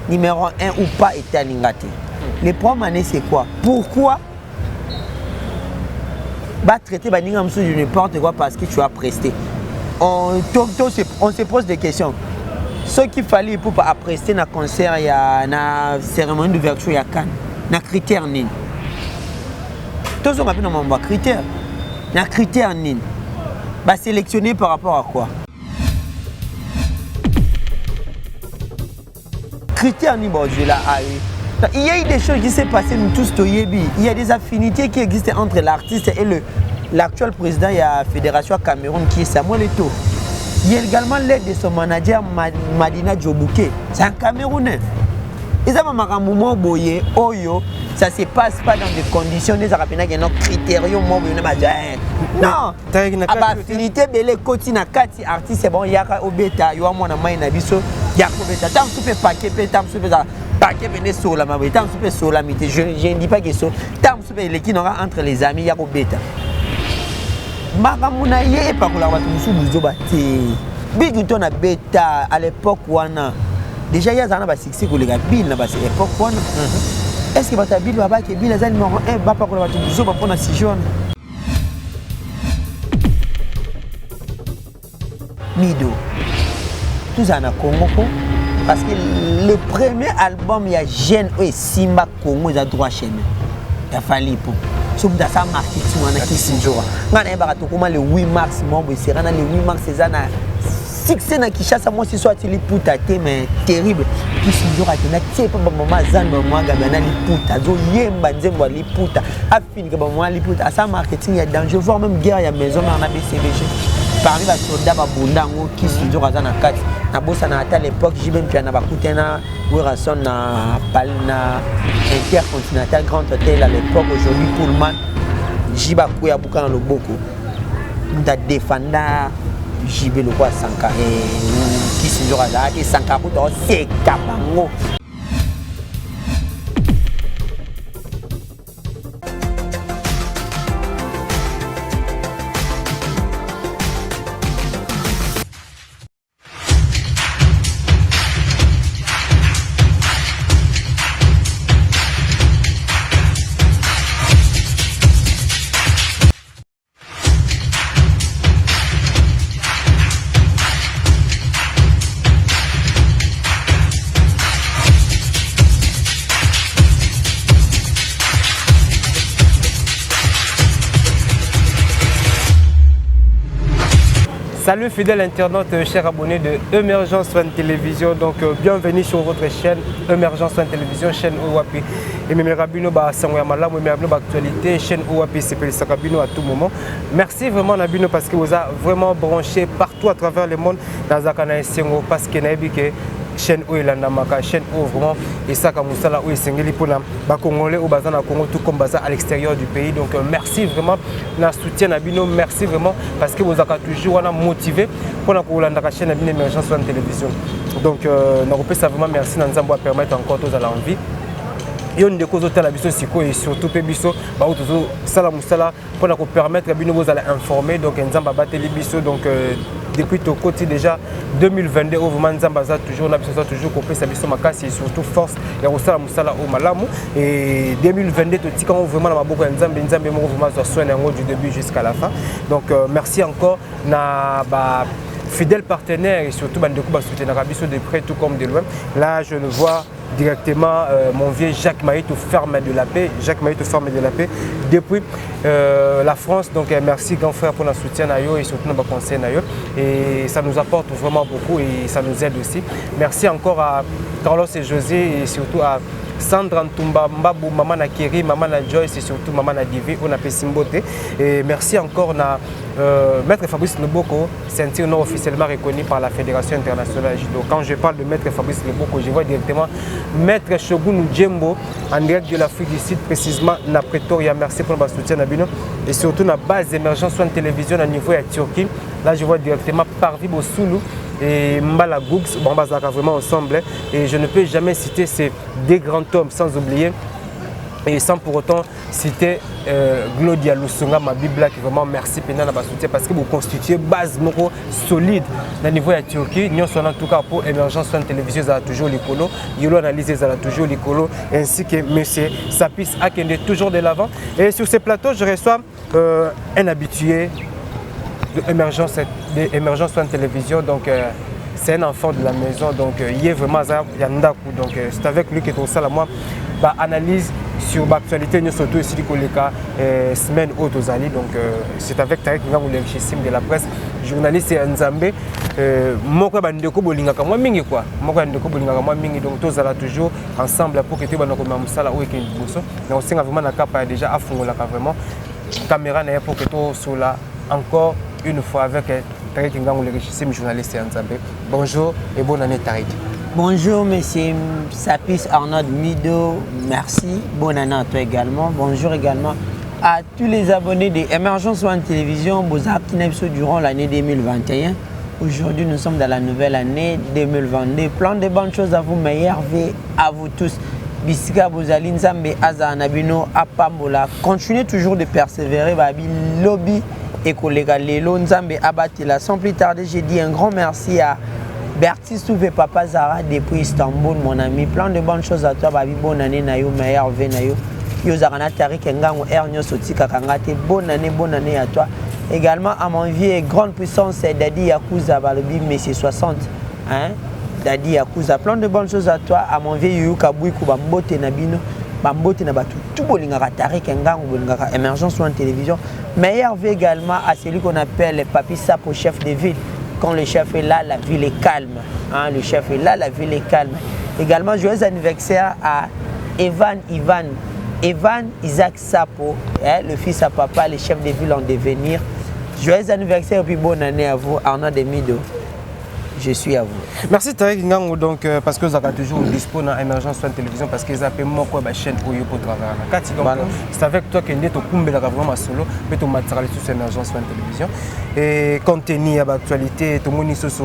numéro 1 ou pas était Ningate. Le problème c'est quoi? Pourquoi traiter de n'importe quoi parce que tu as presté? On se pose des questions. Ce qu'il fallait pour prester dans concert, il y a une cérémonie d'ouverture, il y a Cannes. Il y a critères nini. Tout ce qu'on appelle dans critères. Il y a critères nini. Sélectionner par rapport à quoi? Critères nini, il y a eu des choses qui s'est passées, nous tous, il y a des affinités qui existent entre l'artiste et l'actuel président de la Fédération Cameroun qui est Samuel Eto'o. Il y a également l'aide de son manager Madina Djobouké. C'est un Camerounais. Et ça, ça ne se passe pas dans des conditions des Arabes qui ont critères. Non, affinité belé koti na kati artiste c'est bon yaka obeta yo mwana mai na biso yaka obeta tam super paquet tam super paquet venez sur la mabé tam super sur la mité je ne dis pas que ça tam super les qui n'aura entre les amis yaka obeta makamuna ye pa kola watu musu buzo bate big to na beta à l'époque wana déjà ya zana ba succès ko les gars bill na ba époque wana est-ce que bata bill baba ke bill za numéro 1 ba pa kola watu buzo ba pona si jaune Mido, tout ça na Congo parce que le premier album il y a Jeune et Simba Congo ils a droit chez nous. Il a fallu pour sur dans sa marketing on a qui sinjora. Ngana ba to comment le 8 mars mombo sera na le 8 mars c'est na succès na Kinshasa moi c'est soit li puta mais terrible qui sinjora na tie pa maman zan ba moi ga na li puta zo yemba nzembo li puta afini ba moi li puta sa marketing il y a danger voire même guerre il y a maison na BCBG. Parmi les soldats qui sont toujours à Zanakati, à l'époque, j'ai même pu en avoir écouté na Intercontinental Grand Hôtel à l'époque. Aujourd'hui, pour le monde, j'ai beaucoup à Boukan le beaucoup. Nous avons défendu JB le roi Sankara qui sont toujours à Zanakati, Sankara c'est Kabango. Salut fidèles internautes, chers abonnés de Emergence One Télévision. Donc bienvenue sur votre chaîne Emergence One Télévision, chaîne OAP. Et mes rabino ba sangwa malamu, mes rabino ba actualité, chaîne OAP c'est le sakabino à tout moment. Merci vraiment Nabino parce que vous avez vraiment branché partout à travers le monde dans Zakana Sengo parce que Naibike chaîne où il a la chaîne où vraiment et ça comme ça là où il s'engage pour les Congolais au bazar à Congo tout comme bazar à l'extérieur du pays. Donc merci vraiment na soutien Nabino, merci vraiment parce que vous avez toujours motivé pour la chaîne Nabino Emergence One Télévision. Donc nous ça vraiment merci Nanzambo à permettre encore aux à l'envie. Et on décose au télévision siko et surtout pébiso bah autour sala musala pour nous permettre Nabino vous allez informer donc Nzamba batelibiso donc depuis au côté déjà 2022 au vraiment Nzambaza toujours Nabisa toujours compris sa biso makasi et surtout force et au sala musala au malamu et 2022 tout tika vraiment na maboko Nzambe mo vraiment so soin du début jusqu'à la fin. Donc merci encore na ba fidèles partenaires et surtout bandeko ba soutenir biso de près tout comme de loin. Là je le vois directement mon vieux Jacques Maïto Ferme de la Paix, Jacques Maïto Ferme de la Paix depuis la France. Donc merci grand frère pour le soutien et surtout notre conseil et ça nous apporte vraiment beaucoup et ça nous aide aussi. Merci encore à Carlos et José et surtout à Sandra Ntumba Mbabou, maman na Kiri, maman na Joyce et surtout maman na Divi, on a fait Simboté. Et merci encore à Maître Fabrice Leboko, ceinture non officiellement reconnue par la Fédération internationale de judo. Quand je parle de Maître Fabrice Leboko, je vois directement Maître Shogun Djembo en direct de l'Afrique du Sud, précisément na Pretoria. Merci pour votre soutien Nabino et surtout na base d'émergence One Télévision à niveau de Turquie. Là je vois directement Parvi Bosoulou et Mbala Googs, bon, vraiment ensemble et je ne peux jamais citer ces deux grands hommes sans oublier Et sans pour autant citer Glodia Lusonga, ma Bible, qui vraiment merci pendant la soutien parce que vous constituez base solide dans le niveau de la Turquie. Nous sommes en tout cas pour émergence sur la télévision, ça a toujours l'écolo, Yolo analyse, ça a toujours l'écolo, ainsi que M. Sapis Akende toujours de l'avant. Et sur ces plateaux, je reçois un habitué de émergence sur la télévision. Donc, c'est un enfant de la maison, donc il est vraiment Yandaku. Donc, c'est avec lui que tout ça, moi, analyse sur l'actualité, nous surtout ici les semaines hautes aux alliés. Donc c'est avec Tariq Ngango, le richissime de la presse, journaliste et Nzambé. Moko bandeko bolingaka moi mingi quoi. Moko bandeko bolingaka moi mingi, donc tous allons toujours ensemble pour que tu banoko mamsala ou ekeni boso. Mais on sait vraiment na capa déjà à fond là vraiment caméra na pour que tu sois là encore une fois avec Tariq Ngango, le richissime journaliste et Nzambé. Bonjour et bonne année Tariq. Bonjour, monsieur Sapis Arnaud Mido, merci. Bonne année à toi également. Bonjour également à tous les abonnés de Émergence One Télévision, durant l'année 2021. Aujourd'hui, nous sommes dans la nouvelle année 2022. Plein de bonnes choses à vous, meilleurs vœux à vous tous. Bisika Bozali Nzambe Aza Nabino Apambola. Continuez toujours de persévérer, Babi Lobby et collègues Lelo Nzambe Abatela. Sans plus tarder, j'ai dit un grand merci à Berti Souvé Papa Zara depuis Istanbul, mon ami. Plein de bonnes choses à toi, Babi. Bonne année, Nayo, meilleur vœu, Nayo. Yo Zarana Tariq Ngango, Ernio Sotika Kangate. Bonne année à toi. Également à mon vieux grande puissance, Dadi Yakuza, Balobi, Messi 60. Hein? Dadi Yakuza. Plein de bonnes choses à toi. À mon vieux Yuka Bouikou, Bambote Nabino, Bambote Nabatu. Tout Bolingara Tariq Ngango, Bolingara Émergence One Télévision. Meilleur vœu également à celui qu'on appelle Papi Sapo, chef de ville. Quand le chef est là, la ville est calme. Hein, le chef est là, la ville est calme. Également, joyeux anniversaire à Evan Isaac Sapo, hein, le fils à papa, le chef de ville en devenir. Joyeux anniversaire et puis bonne année à vous, Arnaud Demido. Je suis à vous. Merci Tariq Ngango, donc parce que vous avez toujours dispo dans Émergence One Télévision parce qu'ils appellent moi quoi ma chaîne pour travailler. C'est avec toi que nous avons vraiment solo, mais tu matériel sur Émergence One Télévision et contenu à l'actualité, tout le monde est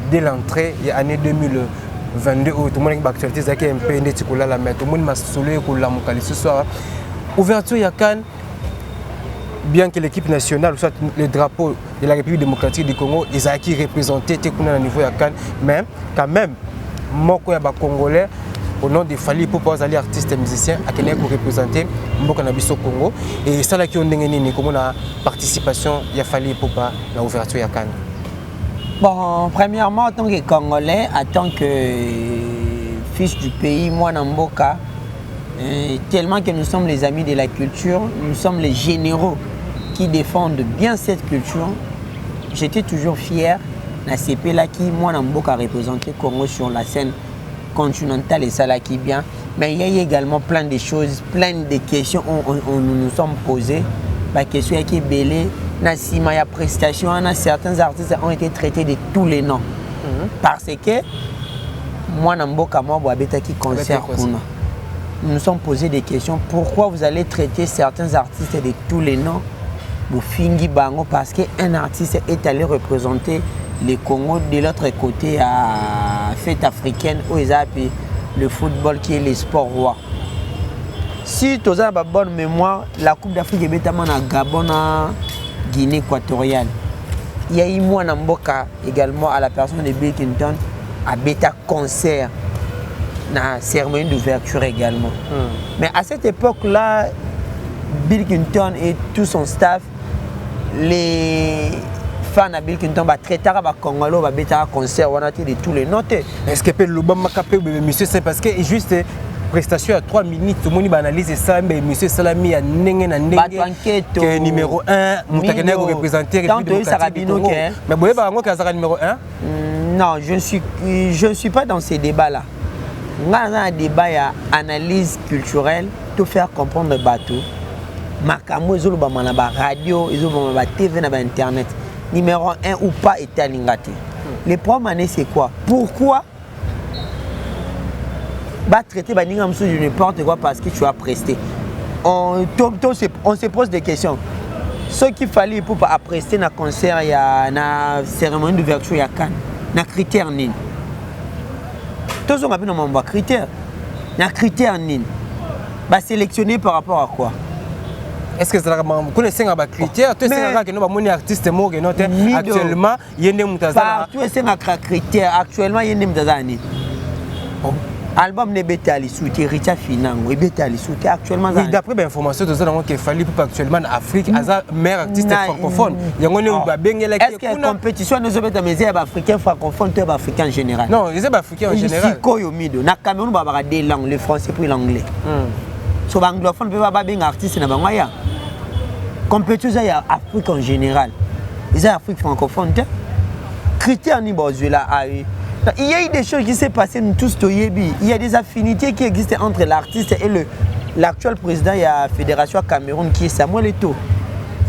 dès l'entrée il y a l'année 2022 où tout le monde est l'actualité c'est un peu indéticola la mais tout le monde m'a solo et pour la mokali ce soir. Ouverture il y a Cannes. Bien que l'équipe nationale, soit le drapeau de la République démocratique du Congo, ils ont acquis représenté au niveau de Cannes, mais quand même, moi, je suis congolais, au nom de Fali pour pouvoir aller artistes et musiciens, à qui représenter le Congo. Et ça, là, qui ont comme la participation, il a fallu pour l'ouverture de Cannes. Bon, premièrement, en tant que Congolais, en tant que fils du pays, moi, Namboka, tellement que nous sommes les amis de la culture, nous sommes les généraux qui défendent bien cette culture. J'étais toujours fier de CP là qui, moi, Namboka, a représenté Congo sur la scène continentale et ça là qui bien. Mais il y a également plein de choses, plein de questions où nous nous sommes posés. La question qui est belle, il y a prestations, certains artistes ont été traités de tous les noms. Parce que moi, Namboka, moi, qui concert nous nous sommes posé des questions. Pourquoi vous allez traiter certains artistes de tous les noms Fingi Bango, parce qu'un artiste est allé représenter le Congo de l'autre côté à fête africaine où ils appellent le football qui est le sport roi. Si tu as une bonne mémoire, la Coupe d'Afrique est notamment à Gabon, en Guinée équatoriale. Il y a eu moi Namboka également à la personne de Bill Clinton à Beta Concert. La cérémonie d'ouverture également. Mais à cette époque-là, Bill Clinton et tout son staff, les fans de Bill Clinton, très tard, Congolais, un concert, on a de tous les notes. Est-ce que l'Obama capé, monsieur, c'est parce que juste prestation à 3 minutes, tout le monde analyse ça, mais monsieur Salami a n'engé que numéro 1, Moutakene représenter la République démocratique du Congo. Mais vous voyez, Kazara numéro 1 Non, je ne suis pas dans ces débats-là. Dans un débat, il y a analyse culturelle, tout faire comprendre le bateau. Makamo, ils ont la radio, ils ont la TV, Internet. Numéro 1 ou pas est à l'ingati. Les problèmes, c'est quoi? Pourquoi traiter de n'importe quoi parce que tu as presté? On se pose des questions. Ce qu'il fallait pour prester un concert, il y a une cérémonie d'ouverture, il y a un critère. Tous on a un critère. Il y a un critère. Bah sélectionné par rapport à quoi? Est-ce que ça va connaître un critère? Tu sais que nous avons artiste mort actuellement il y a des mutazana. Tu sais un critère actuellement il y a des mutazana. Album ne betali souti Richa Finango et betali souti actuellement. Oui, d'après l'information de ça qu'il fallait pour actuellement en Afrique as meilleur artiste francophone. Il y a est-ce que la compétition nous obéit à mes africains francophones ou africains en général? Non, les africains en général. Ici Koyomido, na Cameroun ba ba deux langues, le français puis l'anglais. So anglophone peut pas bien artiste na bangaya. Compétition il y a Afrique en général. Les Afrique francophone critères ni là. Il y a eu des choses qui s'est passées nous tous toyebi. Il y a des affinités qui existent entre l'artiste et l'actuel président de la Fédération Cameroun qui est Samuel Eto'o.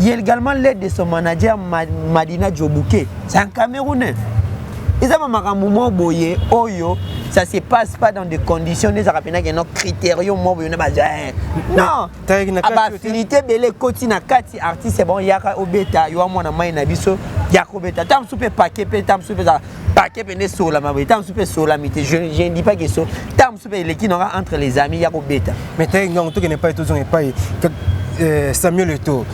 Il y a également l'aide de son manager Madina Djobouké. C'est un Camerounais. Ils ont un moment boyé, oyo, ça se passe pas dans des conditions des arabes qui ont critères non. Affinité belé koti na kati artiste bon yaka obeta yo mona mai na biso yakobeta tam super paquet tam super paquet pene sola ma tam super sola mité je ne dis pas que ça tam super les qui n'aura entre les amis yakobeta mais t'es non tout qui n'est pas toujours pas Samuel Eto'o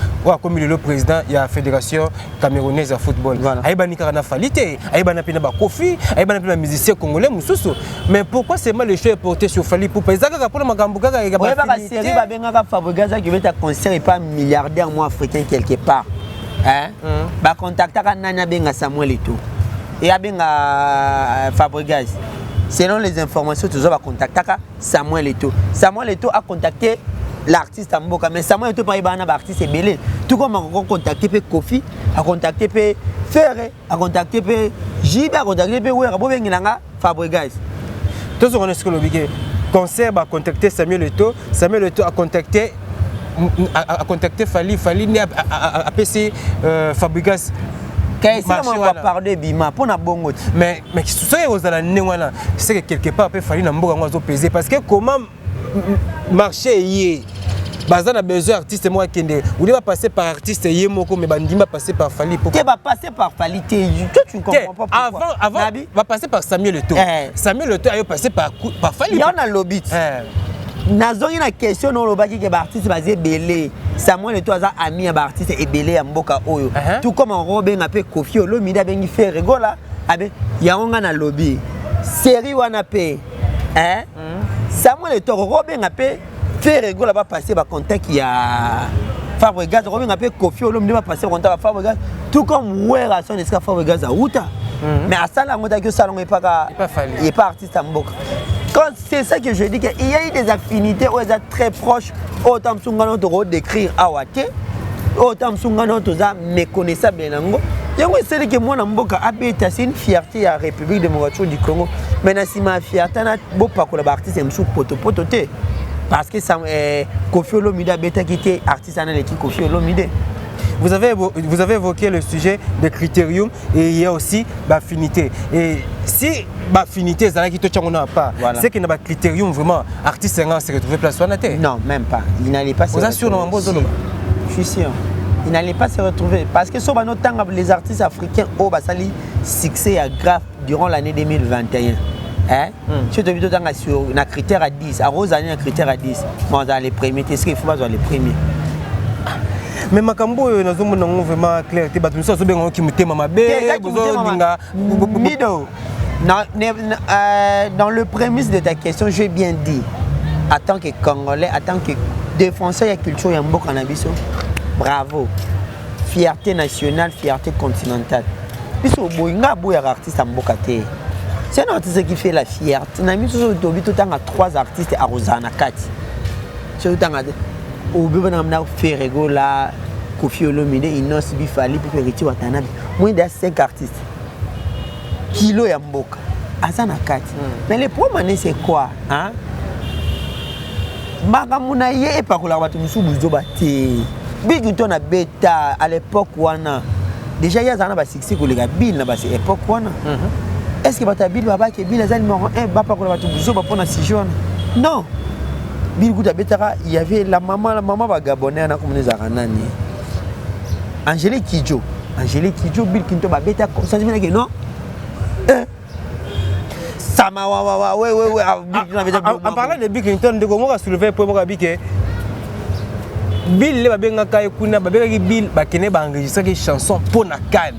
comme le président de la Fédération camerounaise de football. Aïbani Karana Falite, Aïbani Pina Kofi, Aïbani Pina musicien congolais Moussoussou. Mais pourquoi c'est mal le choix porté sur Fali Poupa? Ils ont pour le Magambuga et Gabon. Série va bien Fabregas qui veut un concert et pas milliardaire moi africain quelque part. Hein? Ba contacter Nana Benga Samuel Eto'o. Et a Benga Fabregas. Selon les informations, tu vas contacter Samuel Eto'o. Samuel Eto'o a contacté l'artiste à Mboka, mais Samuel Eto'o pas un artiste est belé. Tout comme on a contacté Kofi, a contacté Ferré, a contacté Jibe, a contacté Wera, Fabregas. Tout ce qu'on est sur le big concert a contacté Samuel Eto'o. Samuel Eto'o a contacté Fali a PC Fabregas. On va parler bima pour na bongo. Mais ce qui est aux alentours, c'est que quelque part peut falloir n'importe peser parce que comment marché y Bazan a besoin d'artistes moi qui ou va passer par artiste yemoko mais bandima passer par Fali pour va passer par Fali toi tu comprends pas pourquoi avant va passer par Samuel Eto'o. Samuel Eto'o a passé par Fali. Il y en a lobby. Nazo une question non le baki que artiste basé belé Samuel Eto'o a ami un artiste et belé à Mboka oyo tout comme en Robin a fait Kofi Olomide a bengi faire rigola abe ya on na lobby série wana pe Samuel Eto'o Robin a fait faire rigola va passer ba contact il y a Fabregas Robin a fait Kofi Olomide va passer contact Fabregas tout comme Wera son esca Fabregas a Outa mais à ça la ngota que salon est pas artiste à Mboka. C'est ça que je dis qu'il y a eu des affinités où ils sont très proches. Autant que nous décrire à Wate, autant que nous méconnaissable. C'est que moi, c'est une fierté à la République démocratique du Congo. Mais si ma fierté, je ne pas que l'artiste est sous poto. Parce que Kofi Olomide qui était artiste à l'équipe Kofi Olomide. Vous avez évoqué le sujet des critériums et il y a aussi l'affinité. Et si l'affinité, c'est qui te n'a pas, c'est qu'il y a un critérium vraiment artiste se retrouver place sur la terre. Non, même pas. Il n'allait pas se retrouver. Je suis sûr. Il n'allait pas se retrouver. Parce que sur notre temps, les artistes africains ont eu succès grave durant l'année 2021. Si tu as sur un critère à 10, à Rose, un critère à 10, moi, dans les premiers, est-ce qu'il faut pas dans les premiers? Mais makambo nous avons vraiment clair te batu so bengo ki mutema mabe bozolinga Mido dans le prémisse de ta question j'ai bien dit en tant que Congolais en tant que défenseur de la culture ya mboka na biso bravo fierté nationale fierté continentale biso boyinga boya artiste à mboka te c'est un artiste qui fait la fierté na biso tobi tout temps à 3 artistes à Rosana 4 c'est tout temps au bébé n'a fait rigola Kofi Olomide Inos Bifali puis Feriti Watanabe moins de 5 artistes kilo ya mboka azana 4 mais le problème c'est quoi hein makamuna ye pas ko la batu musubu ba te big to na beta à l'époque wana déjà ya zana ba succès ko lega bill na ba c'est époque wana est-ce que bata bill baba ke bill azali numéro 1 ba pas ko la batu musubu pour na 6 jours non Bill Gouda Betara, il y avait la maman va gabonais na comme les aranani. Angélique Kidjo, Bill Kinto ba beta comme ça dit que non. Sama ouais. En parlant de Bill Clinton, de comment soulever pour moi que Bill le babenga kay kuna babenga Bill bakene ba enregistrer des chansons pour na Cannes.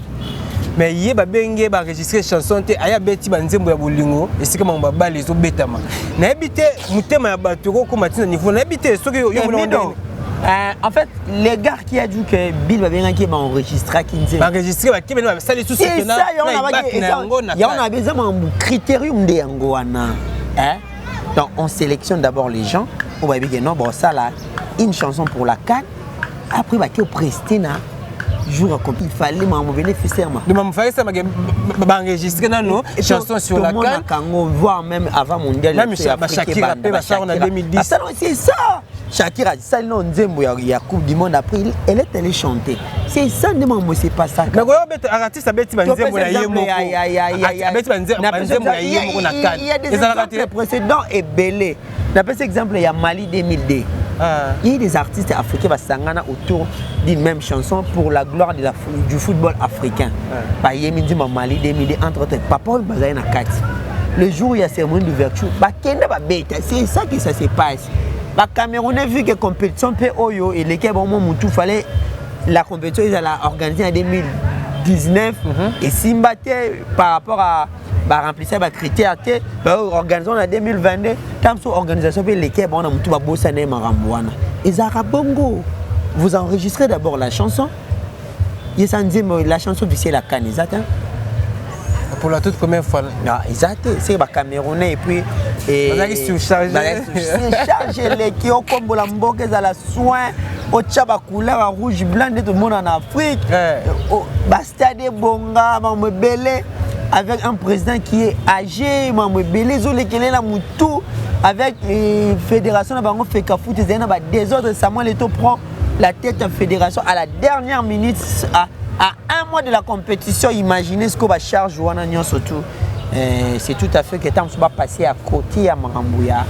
Mais yé babenge ba enregistrer chanson te aya beti banzembo ya bolingo esika mamba bali zo betama. Na ebité mutema ya bato ko matina niveau na ebité soki yo en fait, les gars qui a dit que Bill va bien enregistrer Kinze. Enregistrer va qui ça les sous c'est ça, il y a besoin d'un critérium de Angoana. Hein? Donc on sélectionne d'abord les gens, on va dire non bon ça là une chanson pour la Cannes. Après va que prester na jour comme il fallait m'envoyer nécessairement. De m'en faire ça va enregistrer dans nos chansons sur la Cannes. Quand on voit même avant mondial même Shakira va ça en 2010. C'est ça. Shakira, ça non nzembo ya Coupe du Monde après elle est allée chanter. C'est ça ne c'est pas ça. Mais quand artiste abeti banzembo ya yemo. Abeti banzembo ya yemo na Cannes. Il y a des exemples précédents et belé. D'après cet exemple il y a Mali 2002. Il y a des artistes africains qui s'engagent autour d'une même chanson pour la gloire du football africain. Par Yémi Mali 2002 entre autres Papa Bazaï na Kati. Le jour où il y a cérémonie d'ouverture, c'est ça que ça se passe. Les Camerounais vu que la compétition Oyo et l'équipe il fallait la compétition ils allaient organiser en 2019 et Simbaté par rapport à remplir les critères organisation en 2022 tant que organisation l'équipe on a mutu ba bossa na maramwana ezaka bongo vous enregistrez d'abord la chanson la chanson officielle la Cannes pour la toute première fois. Non, exact. C'est les Camerounais et puis. Ils sont chargés. Les qui ont comme la mboke, ils ont la soin. Au tchaba couleur rouge blanc de tout le monde en Afrique. Bastade Bonga, Mamou Belé, avec un président qui est âgé, Mamou Belé, Zolé qui est là, Moutou, avec la fédération, Bango Fekafout, des autres. Samuel Eto'o prend la tête de la fédération à la dernière minute. À un mois de la compétition, imaginez ce qu'on va charger surtout. C'est tout à fait que temps va passer à côté à Marambouya.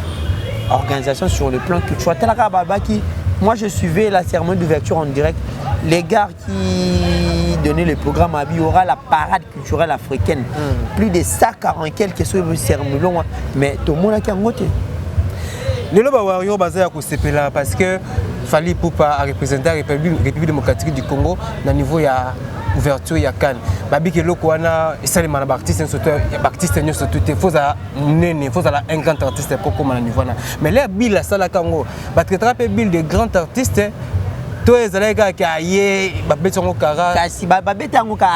Organisation sur le plan culturel. Moi je suivais la cérémonie d'ouverture en direct. Les gars qui donnaient le programme, il y aura la parade culturelle africaine. Plus de 140 quelques cérémonies. Mais tout le monde a qu'un côté. Le loba wario basé à Kosepela parce que Fally Ipupa a représenté la République démocratique du Congo au niveau de l'ouverture de Cannes. Babi que loko wana esali mana artiste surtout artiste nyo surtout faut ça nene faut ça un grand artiste pour comme na niveau na. Mais les Bill sala kango ba traiter Bill de grands artistes to ezalaka ka ye babeti ngo kara kasi babeti ngo ka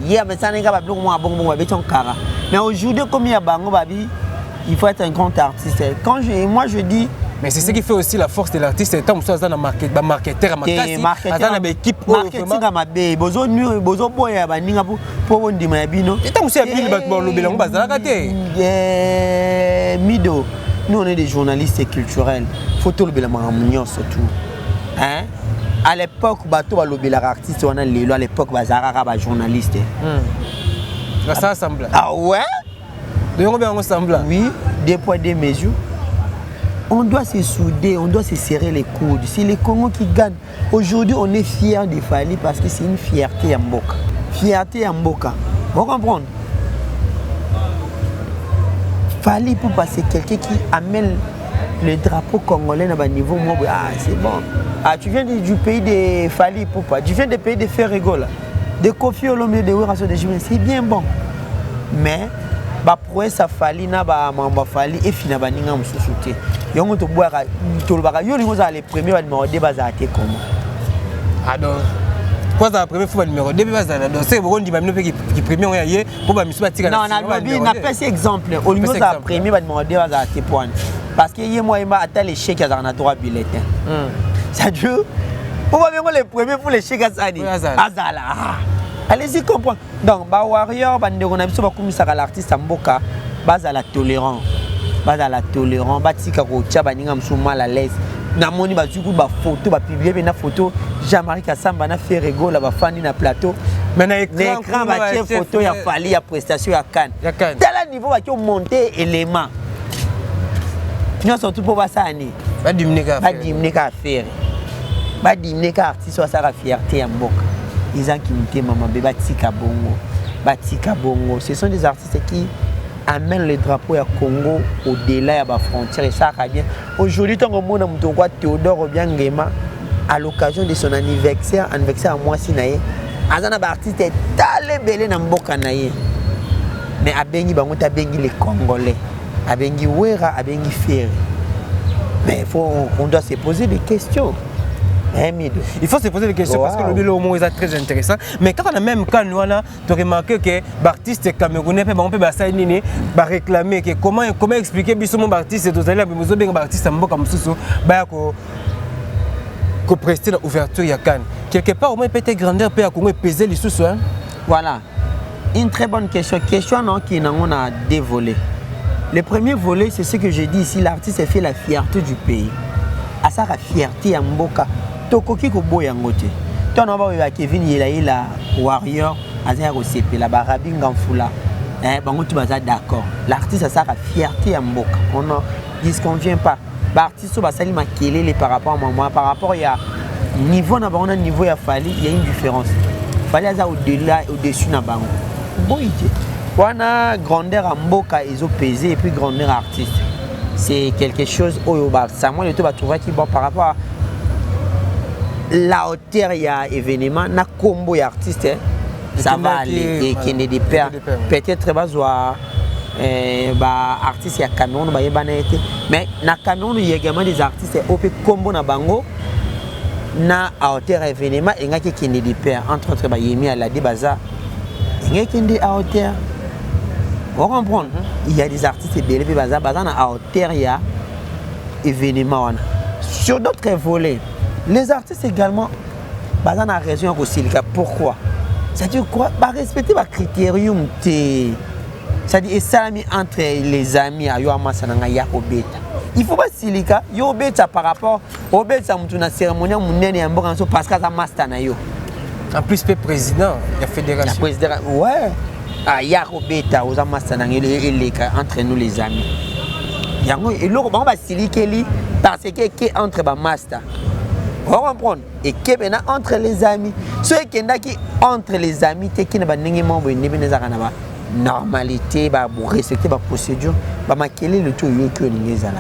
ye abetsana ka bablo mo abongo babeti ngo kara. Mais aujourd'hui comme il y a bango babi il faut être un grand artiste. Moi je dis. Mais c'est ce qui fait aussi la force de l'artiste. C'est tant que ça dans marketeur, marketeur, dans l'équipe. Marketing à ma bé. Bozo nu, bozo boy à baninga pour on dit ma bino. Et tant que c'est Bill Bakbolo Belong bazar raté. Mido. Nous on est des journalistes culturels. Photo le Belamagnon surtout. Hein? À l'époque bateau le Belar artiste on a les à l'époque bazar ba journaliste. Ça semble. Ah ouais? Oui, des poids, des mesures. On doit se souder, on doit se serrer les coudes. C'est les Congos qui gagnent. Aujourd'hui, on est fiers de Fally parce que c'est une fierté à Mboka. Fierté à Mboka. Vous comprenez? Fally Ipupa, c'est quelqu'un qui amène le drapeau congolais à un niveau. Ah, c'est bon. Ah, tu viens du pays de Fally Ipupa. Tu viens du pays de Ferrego, de Kofi Olomide, de Weraso de Jimé. C'est bien bon. Mais. Prouesse a Fally na ba mamba Fally et fina baninga mususuté yongo to boaka to baka yo lingo za les premiers ba numéro 2 bazate comment alors quoi ça premier fois numéro 2 bazana donc c'est bon dit ba mino qui premier on yé pour ba misu batika non na pas cet exemple au lingo za premier ba numéro 2 bazate point parce que yé moi ima ata les chèques à na 3 bulletins ça dit pour ba les premiers pour les chèques azala. Allez-y comprendre. Donc, ba warrior, ba ndeko na biso ba kumisaka l'artiste Mboka, baza la tolérant, batika ko tia baninga msu mal à l'aise. Na moni ba zuku ba photo, ba publier na photo Jean-Marie Kassamba na fait rigole ba fani na plateau. Mais na écran ba tia photo ya Fally ya prestation ya Cannes. Tel niveau ba ki monter élément. Nous surtout pour ba sani. Ba diminuer ka faire. Ba diminuer ka artiste soit sa fierté ya Mboka. Ils ont qui maman batika bongo. Ce sont des artistes qui amène le drapeau à Congo au-delà de la frontière et ça va bien. Aujourd'hui, tant que mon ami Théodore Obiangema, à l'occasion de son anniversaire à moi Sinaï, Azana Bartiste est allé belé dans Mboka naïe. Mais à Bengi Bangot a Bengi les Congolais, à Bengi Wera, à Bengi Ferry. Mais on doit se poser des questions. Il faut se poser des questions parce que le bilan au moins est très intéressant. Mais quand on a même quand nous avons remarqué que l'artiste camerounais peut réclamer que comment expliquer que mon artiste est aux élèves, mais vous artiste en bas comme ça, que prester l'ouverture ya Cannes. Quelque part au moins peut-être grandeur peut à peser les sous. Voilà, une très bonne question. Question non qui on a deux volets. Le premier volet, c'est ce que je dis ici, l'artiste fait la fierté du pays. À ça la fierté à Mboka. Tokoki ko boya ngote. Ton on va Kevin Yelaïla Warrior azia ko sepe la barabi ngamfula. Bango tu baza d'accord. L'artiste a sa fierté à Mboka. On ne disconvient pas. L'artiste va sali makelele par rapport à moi par rapport il y a niveau na bango niveau ya Fali, il y a une différence. Fali aza au-delà au-dessus na bango. Boyé. Wana grandeur à Mboka ils ont pesé et puis grandeur artiste. C'est quelque chose au ça moi le tout va trouver qui bon par rapport à la hauteur il y a événement na combo et artiste ça va aller et qui n'est des pères peut-être va voir artiste ya Cameroun ba yebana été mais na Cameroun il y a également des artistes au combo na bango na hauteur événement et nga qui n'est des pères entre autres ba Yemi Alade baza nga qui n'est à hauteur on comprend il y a des artistes belé baza na hauteur il y a événement sur d'autres volets. Les artistes également, ils ont raison aussi. Pourquoi? C'est-à-dire quoi? Respecter les critérium. C'est-à-dire et ça entre les amis à Yoama Sananga Yakobeta. Il faut pas silika. Yobeta par rapport au beta mutuna cérémonie munene ya mboka parce que ça master na yo. En plus le président, il y a fédération. Le président ouais. Ah Yakobeta aux master entre nous les amis. Yango et loko ba silikeli parce que entre ba master. On va comprendre. Et qui est entre les amis. Ceux qui sont entre les amis, qui ne sont pas normalité, respecter la procédure, quel est le tout que nous avons.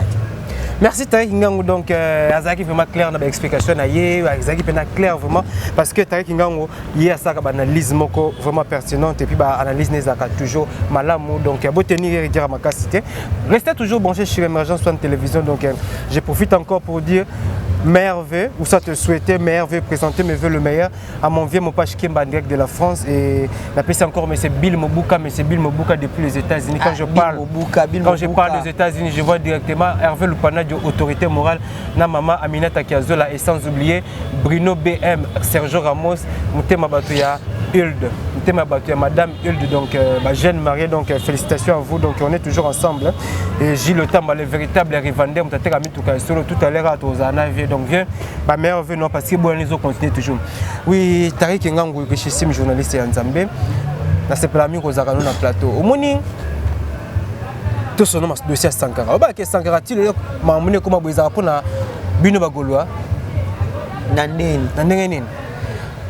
Merci Tariq Ngango donc Azaki vraiment clair dans l'explication Azaki clair vraiment parce que Tariq Ngango hier ça analyse moko vraiment pertinente et puis analyse nezaka toujours malamu donc beau tenir dire ma cité. Restez toujours branché sur Émergence One Télévision donc je profite encore pour dire meilleurs vœux, ou ça te souhaitait meilleurs vœux, présenter mes vœux le meilleur à mon vieux Mopache Kimba direct de la France et l'appelle encore mais c'est Bill Mobuka depuis les États-Unis quand je parle des États-Unis je vois directement Hervé Lupana de autorité morale na maman Aminata Kiazola et sans oublier Bruno BM Sergio Ramos Mutema Batuya Hilde Mutema Batuya madame Hilde donc ma jeune mariée donc félicitations à vous donc on est toujours ensemble et Gilles Tamba le véritable rivandé Mutata Mituka solo tout à l'heure à Tozana donc viens ma mère veut non parce que bon les autres continuent toujours oui Tariq Ngango richissime journaliste en Zambie na c'est pas ami qu'on a dans plateau au morning tout son nom dossier Sankara ba que Sankara ti le mamune comme boza pona bino bagolwa nanene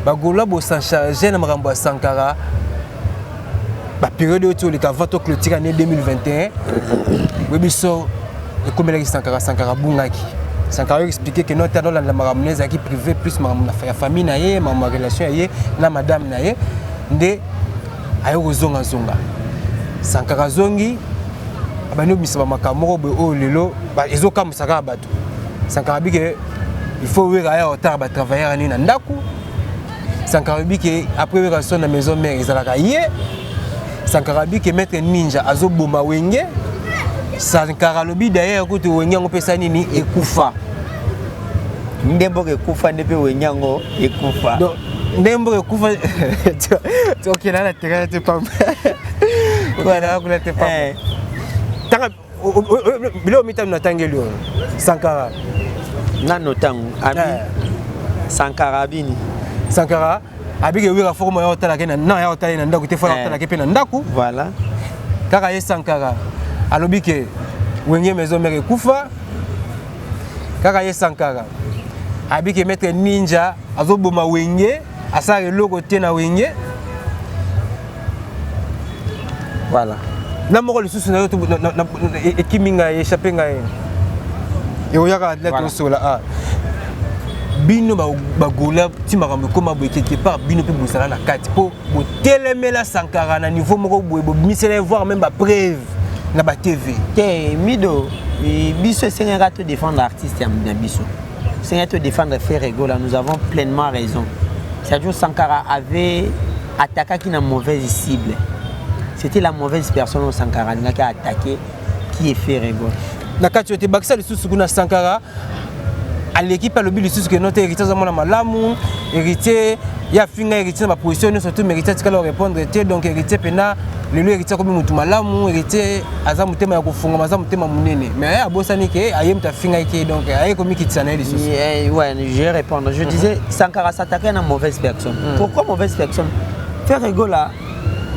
bagolwa bo s'en charger na makambo Sankara ba période autour le avant to clôture année 2021 we biso e comme les Sankara bungaki Sankara expliquer que notre dans la maramonaise qui privé plus ma famille naie ma relation naie na madame naie nde ayo zonga Sankara zongi abano bisaba makamoko be o lelo ba ezoka musaka bato Sankara bike il faut wera ya autant ba travailler ni na ndaku Sankara bike après wera son na maison mère ezalaka ye Sankara bike maître ninja azoboma wenge Sankara lobi d'ailleurs ko to wenyango pesa nini ekufa ndembo ekufa ndepe wenyango ekufa donc ndembo ekufa tu OK là la terre te pas voilà ko la te pas tanga bilo mitam na tangelo Sankara nano tangu abi Sankara bini Sankara abike wira forme ya otala kena na ya otala na ndaku te fona otala ke pe na ndaku voilà kaka ye Sankara alobi ke wenge maison mère kufa kaka ye Sankara abike maître ninja azoboma wenge asare logo te na wenge voilà na moko le sous na ekiminga échappé ngai et oyaka athlète osola ah bino bagola ti makambo koma boye quelque part bino pe bosala na kati po botelemela Sankara na niveau moko boye bomisela voir même ba preuve na ba TV te mido biso sengaka te défendre artiste ya biso sengaka te défendre Ferregola nous avons pleinement raison. Sergio Sankara avait attaqué qui na mauvaise cible. C'était la mauvaise personne au Sankara qui a attaqué qui est Ferregola. Na kati yote bakisa le sous kuna Sankara à l'équipe à l'objet du sous que notre héritier zamona malamu héritier ya finga héritier ma position surtout mérité de répondre était donc héritier pena le héritier comme mutu malamu héritier azamu tema ya kufunga mazamu tema munene mais abosani ke ayem ta finga ke donc aye komi kitsana les sous ouais je vais répondre je disais Sankara s'attaquait à une mauvaise personne. Pourquoi mauvaise personne? Ferregola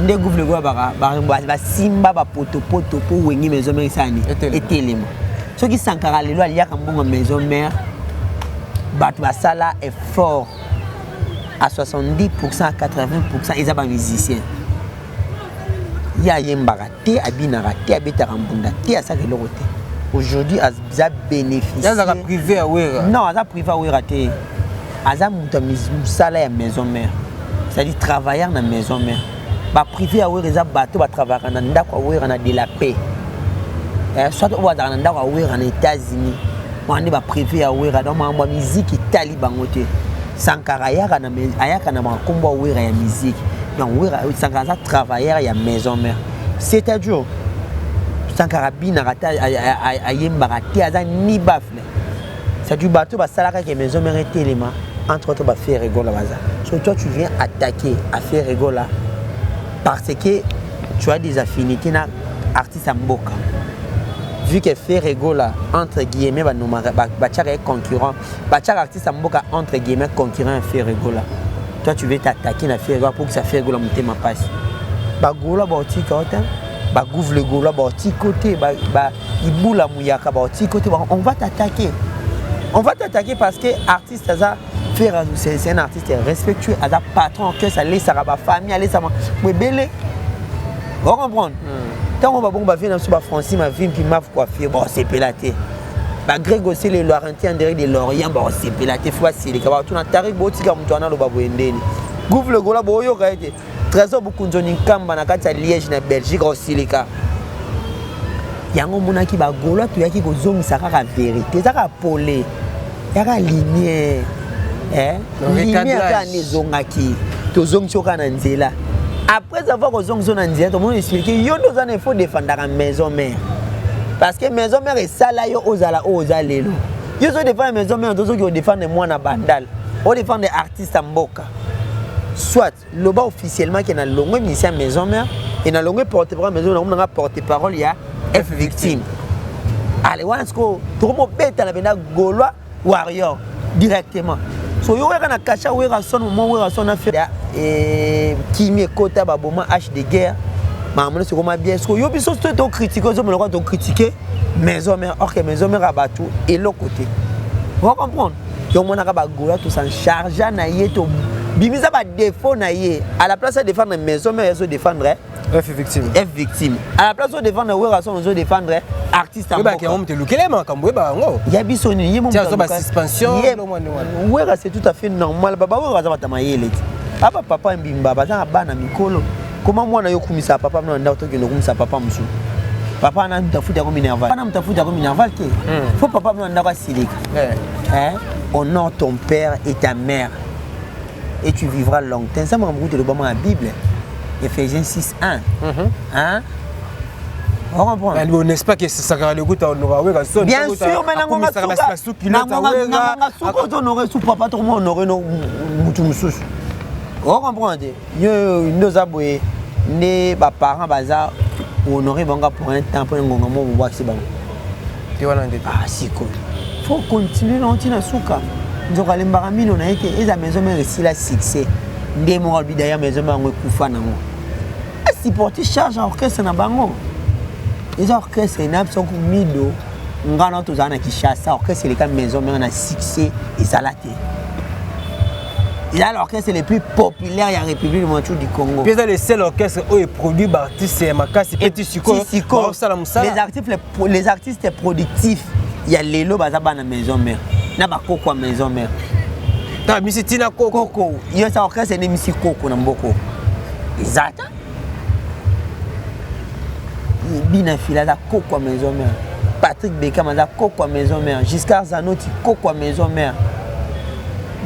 nde gouvle go ba simba ba poto po wengi maison mère sani etelema ce qui Sankara lelo aliaka mbongo maison mère Batu Basala est fort à 70%, à 80%, ils sont musiciens. Il y a un baraté, abina raté, abita rambunda, té à ça que l'autre. Aujourd'hui, ils ont bénéficié. Ils ont privé à Ouera. Non, ils ont privé à Ouera. Ils ont musala à maison mère. C'est-à-dire travailler dans la maison mère. Bah privé à Ouera, ils ont bateau, bah travailler dans la Ouera, dans de la paix. Soit au dans la Ouera, aux États-Unis. On est privé à Ouera donc ma musique itali bangote Sankara yaka na makombo Ouera ya musique donc Ouera Sankara travailleur ya maison mère c'est-à-dire Sankara bina rata ayemba rata aza ni bafle c'est-à-dire bateau ba salaka ke maison mère téléma entre autres ba Ferregola baza so toi tu viens attaquer à Ferregola parce que tu as des affinités na artiste Mboka. Vu que Ferregola entre guillemets est concurrent, artiste Mboka entre guillemets concurrent à Ferregola. Toi tu veux t'attaquer à Ferregola pour que ça Ferregola monte ma passe. Gola boti côté, gouvle gola boti côté, iboula mouyaka boti côté, on va t'attaquer. On va t'attaquer parce que artiste ça c'est un artiste respectueux, un patron que ça laisse sa famille, laisse sa belé. Vous comprenez? Quand on va bon faire dans Francine ma vie puis m'a coiffé bon c'est pélaté. Greg aussi les Laurentiens derrière des Lorient bon c'est pélaté fois c'est les cabas tout na tarik botika mutwana lo baboendeni. Gouvre le gola boyo kaite. Trésor beaucoup nzoni kamba na kati ya Liège na Belgique aussi les cas. Yango monaki ba gola to yaki ko zongisa kaka vérité zaka polé. Yaka lumière. Lumière ka nezongaki. To zongisi ka na nzela. Après avoir raison zone indienne, tout le monde explique yo nous en faut défendre la maison mère. Parce que maison mère est sala yo ozala ozalelo. Yo zo défendre maison mère dozo qui défendre moi na bandal. On défend des artistes Mboka. Soit le bas officiellement qui na longue mission maison mère et na longue porte-parole maison on a porte-parole il y a F victime. Allez wansko tout le monde bête la bena Gaulois warrior directement. So yo wera na kacha wera son moment wera son affaire et qui me kota ba boma H de guerre maman c'est comment bien so yo biso to critiquer zo me le to critiquer maison mère or que maison mère abatu et l'autre côté vous comprenez yo mona ka ba gola tout s'en charge na yé to bimisa ba défaut na yé à la place de défendre maison mère zo défendre F victime à la place de défendre wera son zo défendre artiste Mboka qui on te lukele makambo ba ngo ya biso ni yé mo suspension wera c'est tout à fait normal baba wera za batamayele aba papa mbimba baza bana mikolo comment moi na yo kumisa papa mna nda toki no kumisa papa musu papa na mtafuta ko minerval pana mtafuta ko minerval ke faut papa mna nda ka silika honore ton père et ta mère et tu vivras longtemps ça m'a goûté le bon la Bible Ephésiens 6:1 hein on comprend n'est-ce pas que ça sera le goût à honorer bien sûr mais honorer sous papa tout le monde honorer no mutu mususu. Vous comprenez? Nous avons des parents baza honorés pour un temps pour un moment où voir c'est bon. Ah si cool. Faut continuer longtemps à souka. Nous allons baramino na eke eza maison mère ici la succès. Ndé mo bi d'ailleurs maison mère ngo kufa na ngo. Si porter charge orchestre na bango. Les orchestres na sont mido ngana to zana ki chassa orchestre les maison mère na succès et salate. Il a l'orchestre le plus populaire de la République du Congo. Puis le seul orchestre où est produit par artiste Makasi Petit Siko. Les artistes productifs, il y a Lelo Bazaba na maison mère. Na ba Koko maison mère. Ta misi tina Koko. Il y a ça orchestre ne misi Koko na mboko. Exact. Bina Filaza Koko maison mère. Patrick Bekam a Koko maison mère. Giscard Zanotti Koko maison mère.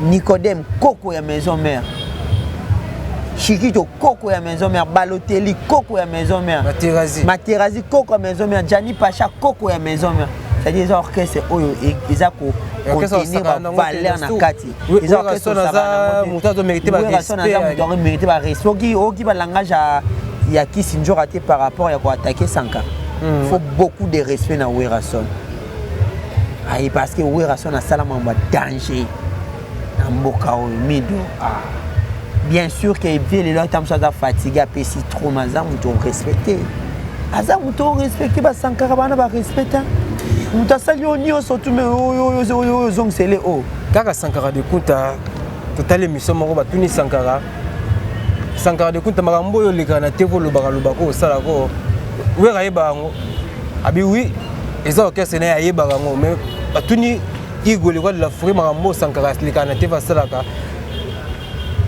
Nicodème Koko ya maison mère. Chiquito Koko ya maison mère. Balotelli Koko ya maison mère. Materazi Koko ya maison mère. Gianni Pacha Koko ya maison mère. C'est-à-dire les orchestres ils ont contenir valeur na kati. Les orchestres ça mérité ba respect. Oki ba langage ya Kisinjo raté par rapport à quoi attaquer Sanka. Il faut beaucoup de respect na Werason. Aïe parce que Werason a salama en danger. Bien sûr que les gens sont fatigués, mais si trop mazam, ils ont respecté. Azam, ils ont respecté, parce que Sankara va respecter. Ils ont sali au niveau, surtout, mais ils ont scellé haut. Quand Sankara de Kunta, total émission, on va tourner Sankara. Sankara de Kunta, Marambo, les Granate, le Baralubako, Salago. Oui, Raïbango. Abi oui, les orchestres n'est pas Barango, mais à tourner. Igwe le roi de la forêt Marambo Sankara les Kanate va salaka.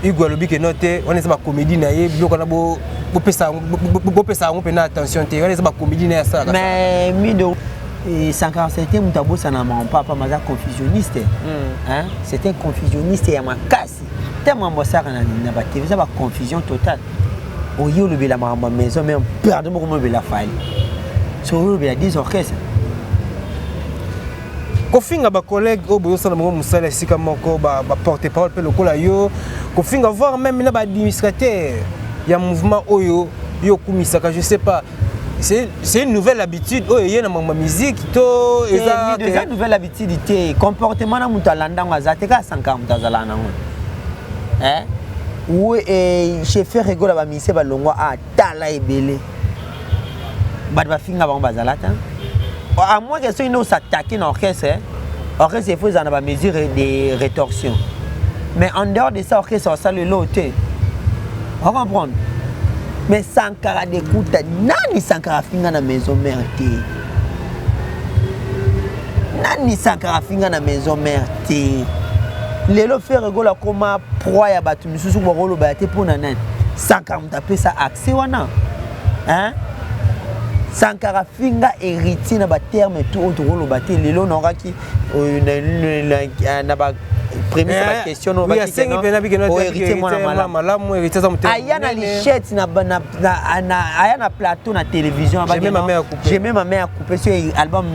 Igwe le bique noté, on est ma comédie naïe, bloc on a beau pesa on peut attention te, on est ma comédie naïe ça. Mais Mido Sankara c'était mon tabou ça n'a pas maza confusionniste. Hein? C'était un confusionniste et à ma casse. Tellement bon ça na ba TV ça va confusion totale. Au yo le la Marambo maison mais perdre beaucoup de la faille. Sur le la 10 orchestres. Kofinga ba collègue au bout de mon musala sika moko ba porte-parole pe lokola yo kofinga voir même na ba administrateur ya mouvement oyo yo kumisaka je sais pas c'est une nouvelle habitude oyo na ma musique to eza déjà nouvelle habitude té comportement na mutalanda ngazate ka sanka mutazala na ngo ou chef rigola ba mise ba longwa a tala ebele ba finga ba bazalata. À moins que ceux qui s'attaquent dans l'orchestre, l'orchestre il faut des mesures de rétorsion. Mais en dehors de ça, l'orchestre ça le loté. On va comprendre. Mais Sankara d'écoute, nani Sankara finga na maison mère té. Nani Sankara finga na maison mère té. Lelo fait rigola comme proie ya batu misusu ko rolo ba té pour nanan. Sankara mtape ça accès wana. Hein? Sankara finga héritier na ba terme tout autre rôle baté lelo nora ki na ba premier sa question no ba ki no héritier mona malamu héritier za muté ayana lichette na ayana plateau na télévision ba j'ai même ma mère coupé sur album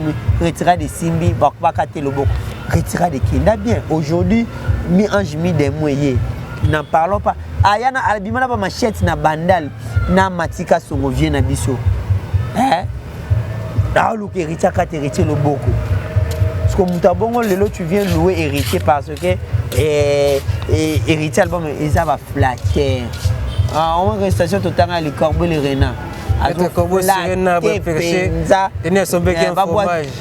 retiré de Simbi ba katé loboko retiré de Kinda bien aujourd'hui mi ange mi des moyens n'en parlons pas ayana album na ba machette na bandal na matika songo vient na biso. Là, le héritier a hérité le beaucoup. Parce que Moutabongo, tu viens louer héritier parce que héritier album, ils va flatter. On va restation totale à les corbeaux les renards. Corbeaux les renards,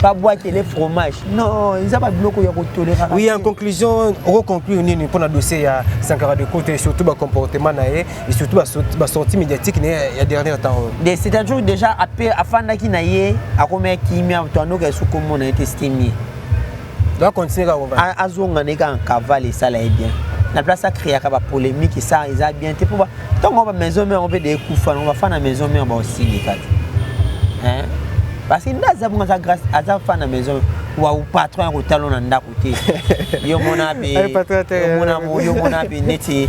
pas boire les fromages. Non, ils n'ont pas bloqué pour tolérer. Oui, en conclusion, on va conclure pour le dossier à Sankara de côté, surtout le comportement et surtout la sortie médiatique il y a dernier temps. C'est-à-dire déjà, afin qu'il n'aille à combien qui m'a entendu que sous comment on a été estimé. On va continuer à voir. À Zonga, un cavale et ça là est bien. La place a créé une polémique et ça, ils ont bien été pour voir. Tant qu'on va maison mais on veut des coups on va faire la maison mais on va aussi les quatre. Hein? Parce que nous avons grâce à ça faire la maison ou au patron au talon dans côté. Yo mon abi, yo mon abi neti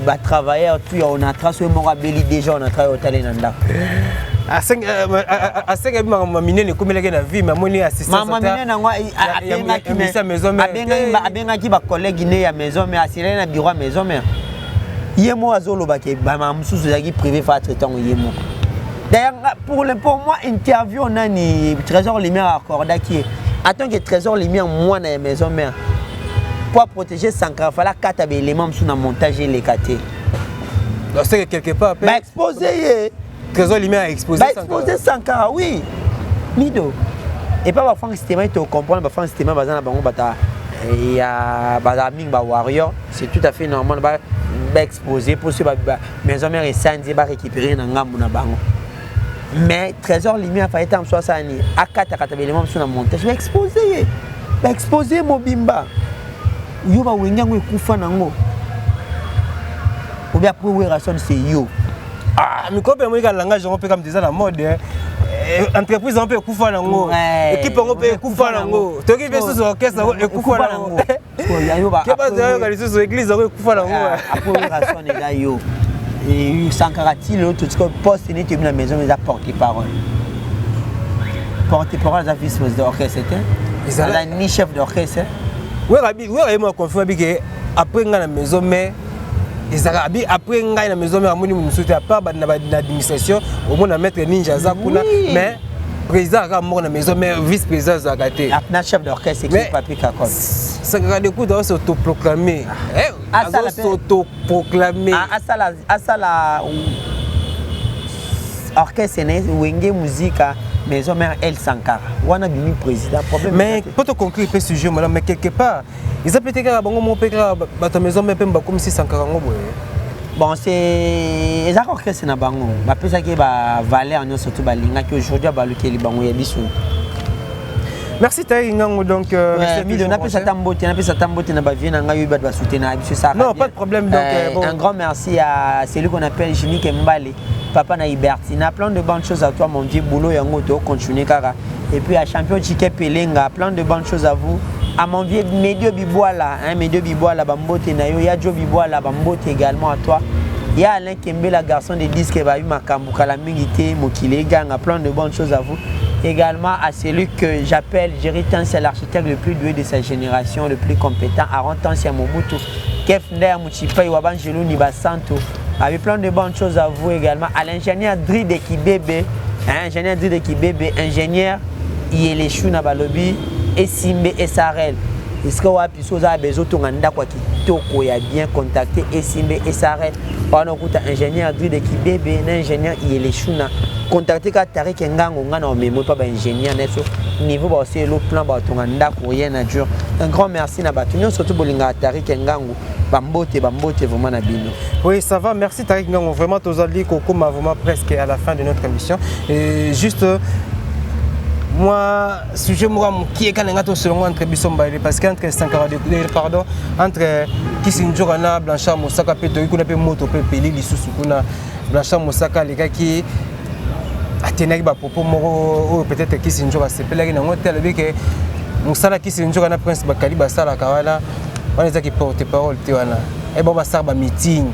ba travailleur tout on a tracé mon abeli déjà on a travaillé au talon dans. À 5 ma minene comme la vie ma moni assistant maman minene na ngwa abenga ki ba collègue ne ya maison mais assuré na bureau maison mais yemo azolo ba ke ba mamsusu zaki privé fa traitant yemo. D'ailleurs pour moi interview nani Trésor Lumière accorda qui attends que Trésor Lumière moi na maison mère pour protéger Sankara fala 4 éléments sous na montage les caté. Donc c'est quelque part ba exposer Trésor Lumière exposé Sankara oui Mido et pas faire un système tu comprendre faire un système bazana bango bata il y a Badaming Warrior, c'est tout à fait normal de exposer pour ceux maison mère et Sandy va récupérer dans gamme na bango. Mais trésor lumière fa été en 60 ans à 4 éléments sur la montage, je vais exposer Mobimba. Yo ba wenga ngwe kufa nango. Ou bien après où raison c'est yo. Ah, mais quand même, il y a un langage comme disait la mode. Entreprise on peut kufa nango. Équipe on peut kufa nango. Tu qui fait sous orchestre et kufa nango. Qui pas de sous église on kufa nango. Après raison les gars yo. Et Sankarati l'autre tout poste n'est que la maison mais a porte-parole. Porte-parole ça vice d'orchestre c'était. Ils ont ni chef d'orchestre. Ouais Rabi, ouais moi confirme que après la maison mais Izarabi après ngai na maison mais amoni musuti à part na administration au moins na maître ninja za kuna mais président ka mo na maison mais vice président za gâté na chef d'orchestre qui papier kakol ça regarde coup de s'autoproclamer s'autoproclamer à la orchestre né wenge musique maison mère El Sankara wana bimi président problème mais pour te conclure ce sujet mais quelque part ils appellent que bango mon père ba maison mais pemba comme si Sankara ngo boye bon c'est les orchestre na bango ba pesa ke ba valeur no surtout ba linga ki aujourd'hui ba lukeli bango ya biso. Merci Taï Ngango donc on a pu s'attendre na ba vie na nga yo ba soutenir biso ça. Non, pas de problème donc un grand merci à celui qu'on appelle Junique Mbale. Papa na Ibertina, plein de bonnes choses à toi mon vieux boulot yango to continuer kara. Et puis à champion Chike Pelenga, plein de bonnes choses à vous. À mon vieux Medio Biboala, Medio Biboala Bambote Nayo, ya Jo Biboala Bambote également à toi. Il y a Alain Kembe, la garçon de disques qui va eu Makambuka la Mingité, Mokile Gang, plein de bonnes choses à vous. Également à celui que j'appelle Jéritan, c'est l'architecte le plus doué de sa génération, le plus compétent. Arontan, c'est Mobutu. Kefner, Mouchipa, Wabangelou, Nibasanto. Avec plein de bonnes choses à vous également. À l'ingénieur Dride Kibebe, ingénieur Dride Kibebe, ingénieur Yeleshu Nabalobi, et Simbe et Sarel. Est-ce que vous avez besoin de quoi qui a bien contacté et Simbe et Sarel? Pendant que ingénieur Dride Kibebe, ingénieur Yeleshu na contacté ka Tariq Ngango ngana mais pas ingénieur nesso niveau ba c'est le plan ba tonganda ko rien à dur. Un grand merci na batunyo surtout bolinga Tariq Ngango. Bambote vraiment na bino. Oui, ça va. Merci Tariq Ngango. Vraiment tozali kokoma vraiment presque à la fin de notre émission. Et juste moi sujet moi qui est quand ngato selon entre bisomba parce qu'entre Sankara pardon entre Kisinjora na Blanchard Mosaka pe to kuna pe moto pe peli lisusu kuna Blanchard Mosaka les gars qui atenaki ba propos moko peut-être Kisinjora sepelaki na ngotel que musala Kisinjora na Prince Bakali basala kawana on est qui porte-parole tiwana et bon basar ba meeting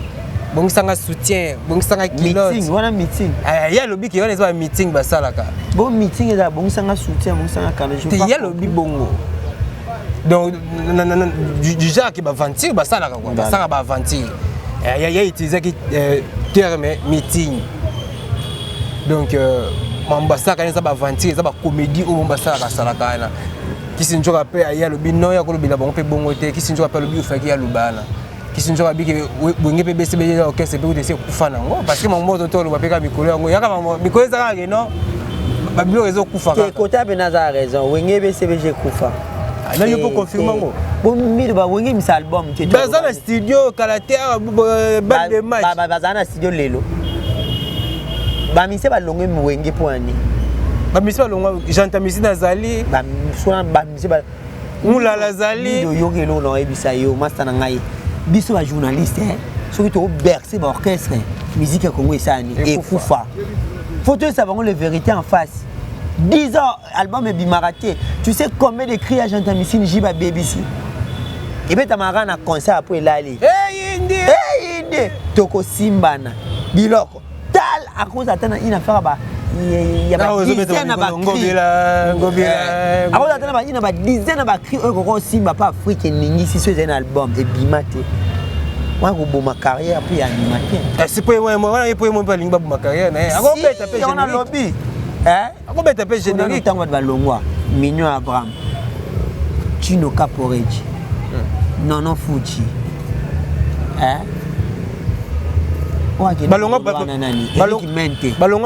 bon sanga soutien bon sanga kilo meeting wana meeting ya lobi ki on est ba meeting basala ka bon meeting eza bon sanga soutien bon sanga kana je pas ya lobi bongo donc du genre qui ba ventir basala ka quoi basala ba ventir ya utiliser qui terme meeting donc mambasaka nza ba ventir za ba comédie ou mambasaka basala kana Kisinjora pe ya lobi no ya kolobila bango pe bongo te Kisinjora pe lobi ufaki ya lubana Kisinjora bi ke bonge pe BCB ya orchestre pe utese kufa nango parce que mon moto to loba pe ka mikolo yango ya ka mikolo za ka non ba bilo rezo kufa ka kota be na za raison wenge BCB kufa na yo peut confirmer ngo bon mi ba wenge mis album te baza na studio kalatea bande de match baza na studio lelo ba mi se ba longe wenge poani ba misi balonga janta misi nazali ba sona ba misi ba mula lazali yo yokelo no ebisa yo master na ngai biso ba journaliste soki to bercer ba orchestre musique ya Congo esani et kufa photo ça bango la vérité en face 10 ans album et bimaraté tu sais combien de cris à janta misi jiba BBC et ben tamara na concert après lali hey inde toko simbana biloko tal à cause atana ina faire ba il y a pas dizaine ba ngobila avant d'attendre ba ina ba dizaine ba cri ko simba pas Afrique ningi si c'est un album et bimate moi ko bo ma carrière puis animateur c'est pas moi pour moi pas lingba bo ma carrière na ako beta pe on a lobby ako beta pe générique tango ba longwa Mignon Abraham Chino Caporetti Nono Fuji balonga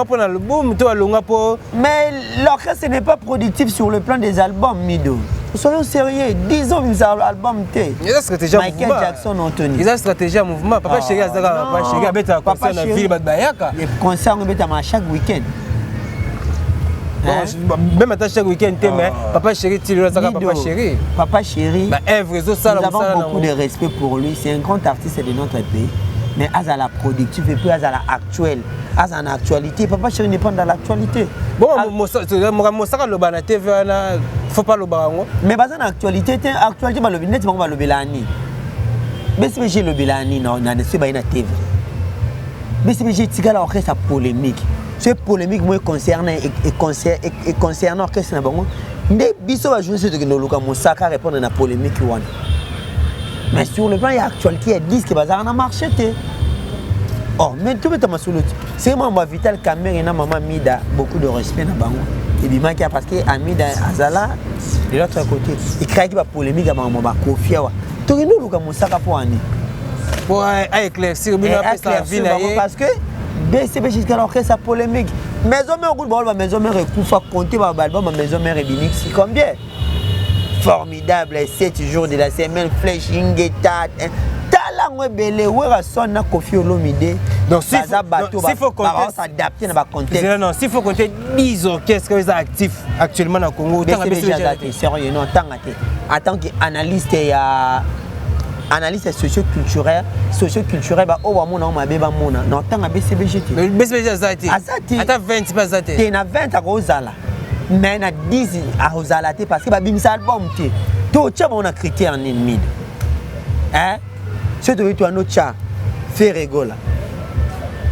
pour l'album toi balonga pour mais l'orchestre n'est pas productif sur le plan des albums Mido Soyons sérieux, 10 ans, ils ont l'album. Michael Jackson, Anthony. Ils ont stratégie à mouvement. Papa chéri, papa chéri, avec un concert dans la ville de Bayaka. Les concerts, on met à chaque week-end. Même à chaque week-end, mais papa chéri, tu le sais, papa chéri. Papa chéri, nous avons beaucoup de respect pour lui. C'est un grand artiste de notre pays. Mais à la productive et puis à la actuelle. À la actualité, papa chéri n'est pas dans l'actualité. Bon, moi ça le ban TV faut pas le barango. Mais pas dans l'actualité, actualité va le net va le belani. BCBG le belani non na ne pas na TV. BCBG tigala orchestre polémique. C'est polémique moi concernant et concernant orchestre na bango. Ndé biso va jouer ce que nous luka Moussaka répondre na polémique wana. Mais sur le plan il y a actualité, il y a disque bazar na marché té. Oh, mais tout est ma solution. C'est moi Vital Camer et maman Mida beaucoup de respect na bango. Et bien parce que Amida Azala de l'autre côté, il crée qu'il va polémique à maman ba Kofia wa. Tout nous luka Moussaka pour ani. Pour éclaircir bien après sa vie parce que BCB jusqu'à l'orchestre sa polémique. Maison mère goût bol maison mère Koufa compter ba album maison mère et Binix combien? Formidable 7 jours de la semaine flèche ingeta talango belé wera sonna Koffi Olomide. Donc s'il faut compter s'adapter dans contexte. Non, s'il faut compter 10 orchestres qui sont actifs actuellement dans Congo, tant que sérieux non tant que analyste analyste socio-culturel ba o wa mona ma beba mona non tant BCBG BCBG azati ata 20 pas azati te na 20 a kozala mais na 10 a kozala te parce que ba bimisa album te to tcha on a critère en ennemi hein c'est de toi no tcha fait rigola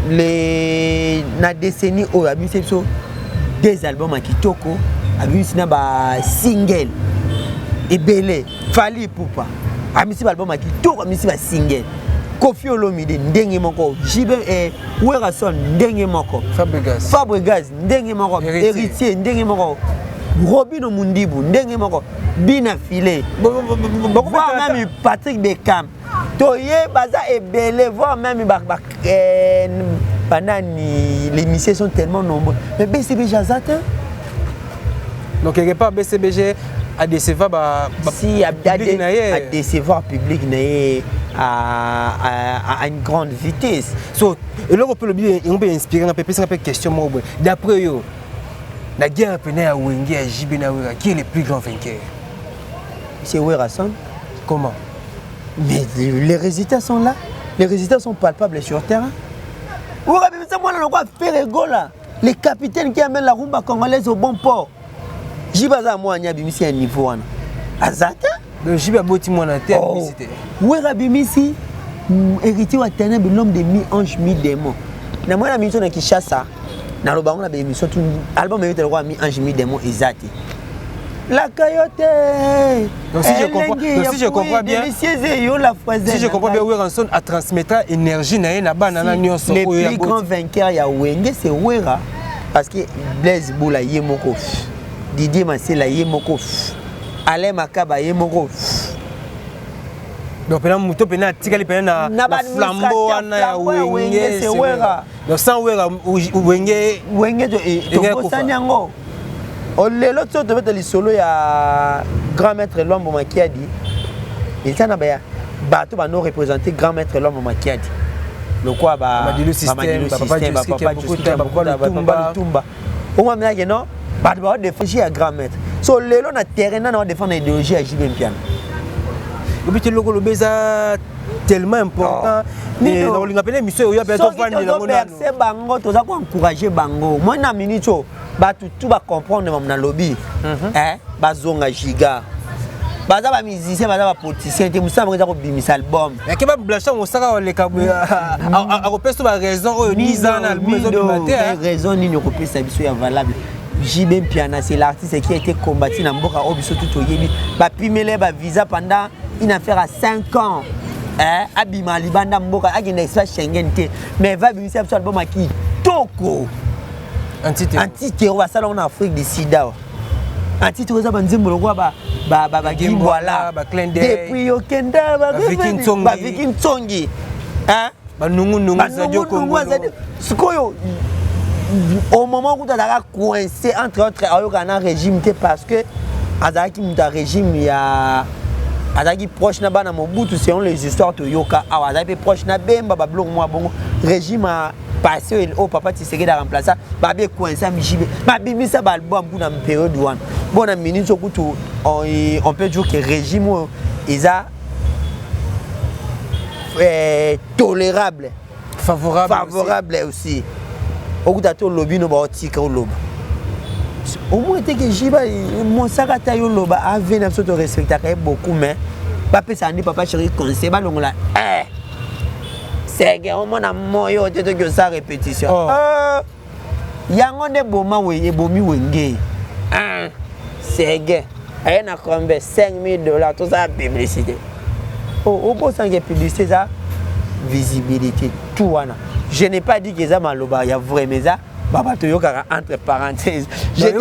les na décennie o a bimisa so des albums à kitoko a bimisa ba single et belé Fally Ipupa amisi album à kitoko amisi ba single Koffi Olomide ndenge moko Jibe Werason ndenge moko Fabregas ndenge moko Héritier ndenge moko Robino Mundibu ndenge moko Bina Filé voir même Patrick Beckham toye baza ebele voir même pendant les missions sont tellement nombreux mais BCBG Azata donc quelque part BCBG a décevoir si à décevoir public à une grande vitesse. So, et là on peut inspirer un peu plus une question moi d'après yo la guerre penait à Wenge à JB Nawera qui est le plus grand vainqueur? C'est Werason. Comment? Mais les résultats sont là. Les résultats sont palpables sur le terrain. Vous regardez ça moi on va faire rigoler les capitaines qui amènent la rumba congolaise au bon port. Jibaza moi nyabimisi un niveau wana. Azata le jiba boti moi na terre visiter. Wera bimisi héritier wa ténèbre l'homme de mi-ange mi-démon. Na moi la mission na Kinshasa na lobango la émission tout album est le roi mi-ange mi-démon ezati. La coyote. Donc si je comprends bien si je comprends bien Werason a transmettre énergie na bana nyonso le plus grand vainqueur ya Wenge c'est Wera parce que Blaise Boula yemoko Didier Massela yemoko Alain Makaba yemoko donc pendant muto pendant tikali pendant na flambeau na Wenge c'est Wera donc sans Wera Wenge to sanyango o lelo tsoto beta li solo ya grand maître Lombo Makiadi il tana ba bato ba no représenter grand maître Lombo Makiadi le quoi ba système papa Tumba on va mener non ba de défendre à grand maître so lelo na terrain na défendre idéologie à JB Mpiana le but le beza tellement important et on l'appelle monsieur yo bientôt vendre la monnaie c'est bango to za ko encourager bango moi na minute bato tout ba comprendre na lobby bazonga giga baza ba musicien baza ba politicien te musa ba ko bimisa album et que ba blanchard on saka le kabu a repèse ba raison o 10 ans album zo matin raison ni repèse biso ya valable JB Mpiana c'est l'artiste qui a été combattu na mboka obiso tout oyebi ba pimele ba visa pendant une affaire à 5 ans abima libanda mboka akina espace Schengen te mais va bimisa album aki toko anti-terror va ça en Afrique du Sud. Anti-terror ça banzimbo lokwa ba Gimbwala ba clin d'œil depuis Okenda ba Viking Tsongi ba nungu Sadio Congo sikoyo au moment où tu as coincé entre autres ayokana régime parce que azaki muta régime ya azaki proche na bana Mobutu selon les histoires to yoka awa azaki proche na Bemba ba blongo mo bongo régime a passé au papa Tshisekedi a remplacé ba be coincé mijibe ba bimisa ba album pour na période one bon na minute okutu on peut dire que régime isa tolérable favorable aussi okuta to lobby no ba otika loba au moins était que jiba mon sakata yo loba avait na so to respecter beaucoup mais pas pesa ndi papa chéri conseil ba longola c'est que on mona moyo te que ça répétition yango ne boma we bomi wenge c'est que ay na combien $5,000 tout ça publicité au beau sang publicité ça visibilité tout wana je n'ai pas dit que ça maloba ya vrai mais ça Baba Toyoka entre parenthèses. Un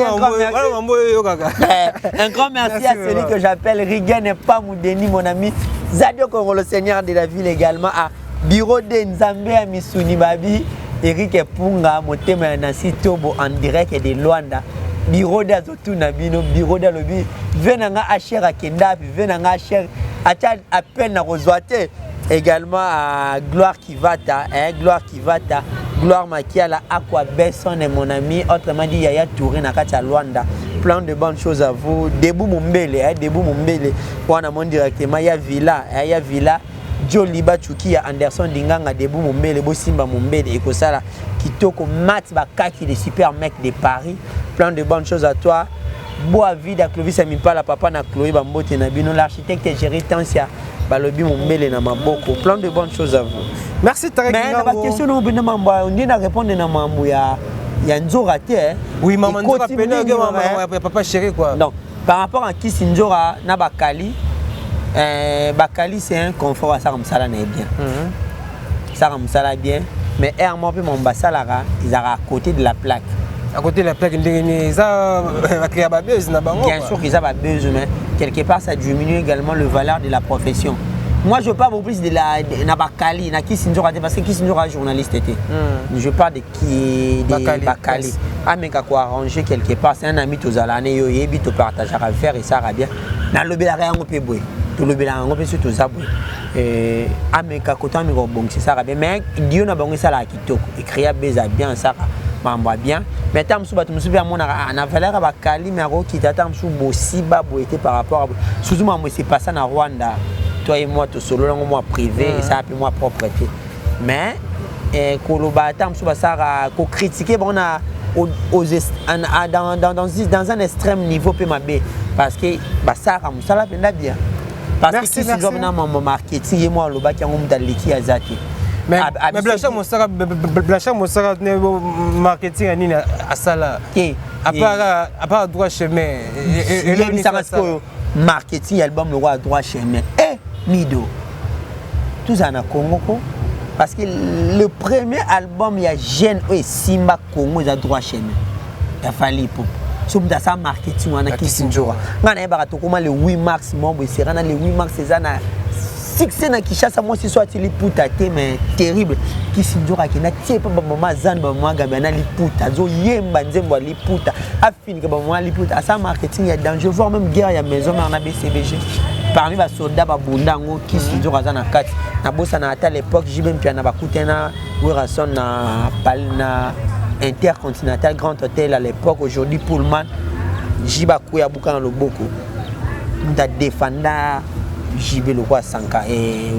grand merci à celui que j'appelle Rigen Pamoudeni, mon ami. Zadio Koro, le seigneur de la ville également. À Bureau de Nzambe à Missouni Babi. Eric Punga, Motema Nancy Tobo en direct de Luanda. Bureau d'Azotu Nabino, Bureau d'Alobi. Venanga Acher à Kenda, venanga Acher à peine à Rosoate. Également à Gloire Kivata, Gloire Kivata. Gloire Makiala, Aqua Besson et mon ami, autrement dit Yaya Touré Nakacha Luanda. Plein de bonnes choses à vous. Debout Mumbele, Debout Mumbele. Pour un amont directement, Yaya Villa, Joe Liba Chuki, Anderson Dinganga, Debout Mumbele, Bosimba Mumbele, Ekosala, Kitoko, Mats Bakaki, les super mecs de Paris. Plein de bonnes choses à toi. Boa vida, Clovis Amipala, Papa na Chloé Bambote Nabino, l'architecte Géry Tansia, Balobi Mumbele Namaboko. Plein de bonnes choses à vous. Merci Tarek. Mais la question on dit na répondre na mambo ya Nzora te. Oui, maman Nzora papa chéri quoi. Non, par rapport à Kisinjora na Bakali Bakali c'est un confort à ça comme ça là n'est bien. Ça comme ça là bien, mais moi puis mon basalara, ils à côté de la plaque. À côté de la plaque, ça va créer ba buzz na bango. Bien sûr qu'ils a ba buzz mais quelque part ça diminue également le valeur de la profession. Moi je parle plus de la Bakali, na Kisinjora parce que Kisinjora journaliste était. Je parle de qui de Bakali. Ah mais quoi arranger quelque part, c'est un ami tous alane yo yebi to partager à faire et ça va bien. Na lobela rien on peut boy. To lobela on peut surtout ça boy. Ah mais kakota mi bon c'est ça va bien mais Dieu na bango ça la kitoko. Écrire beza bien ça va bien. Mais tant que tu me souviens mon na valeur Bakali mais ro qui t'attend sous bosiba boité par rapport à surtout moi c'est pas ça na Rwanda. Toi et moi, tout solo, moi privé, et ça a pu moi propreté. Mais, quand critiquer, on a dans un extrême niveau, parce que ça a bien. Parce que si je suis mon marketing, et moi, le bac, on a l'équipe à Zati. Mais Blanchard, mon marketing à ça là. À part droit chemin. Marketing, album, le roi droit chemin. Mido. Tout ça na Congo parce que le premier album il y a Jeune et Simba Congo ils a droit chemin. Il a fallu pour sur ça marketing on a Kisinjora. Ngana ba to comment le 8 mars mombo sera na le 8 mars c'est na succès na Kishasa moi c'est soit li puta te mais terrible Kisinjora qui na tie pas maman zan ba moi gaba na li puta zo yemba nzembo li puta afini ka ba moi li puta ça marketing il y a danger voir même guerre ya maison na BCBG. Parmi les soldats babundango qui se disent à Nakat, na bossa na à l'époque j'ai même piana bakutena Werason na Intercontinental Grand Hôtel à l'époque aujourd'hui Pullman Jibaku ya buka na loboko nda défenda Jibé le roi Sanka et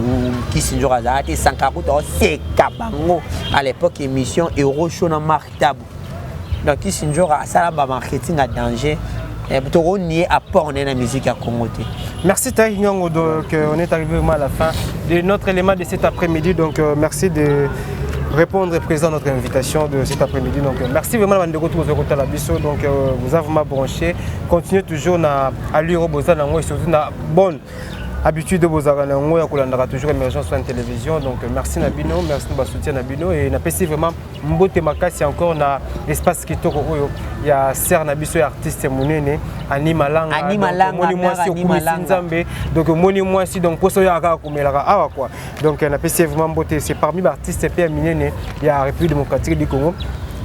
qui se disent à te Sanka kuto c'est kabango à l'époque émission Euro Show na martable donc qui se disent à ça la marketing à danger. On est à port dans la musique à Congo. Merci Taïk Nyongo, donc on est arrivé à la fin de notre élément de cet après-midi. Donc merci de répondre et présenter notre invitation de cet après-midi. Donc merci vraiment de retour aux la biso. Donc vous avez vraiment branché. Continuez toujours à lire au Bozan et surtout na bonne habitude de Bozan et toujours émergence sur la télévision. Donc merci Nabino, merci de soutien Nabino et n'apprécie vraiment Mbote Makasi encore na l'espace qui tourne. Il y a Ser Nabiso artiste Mounene Animalanga Moni moi si Nzambe donc Moni moi si donc pour ça ya komelaka awa quoi donc on apprécie vraiment Mbote c'est parmi les artistes PM Minene il y a République démocratique du Congo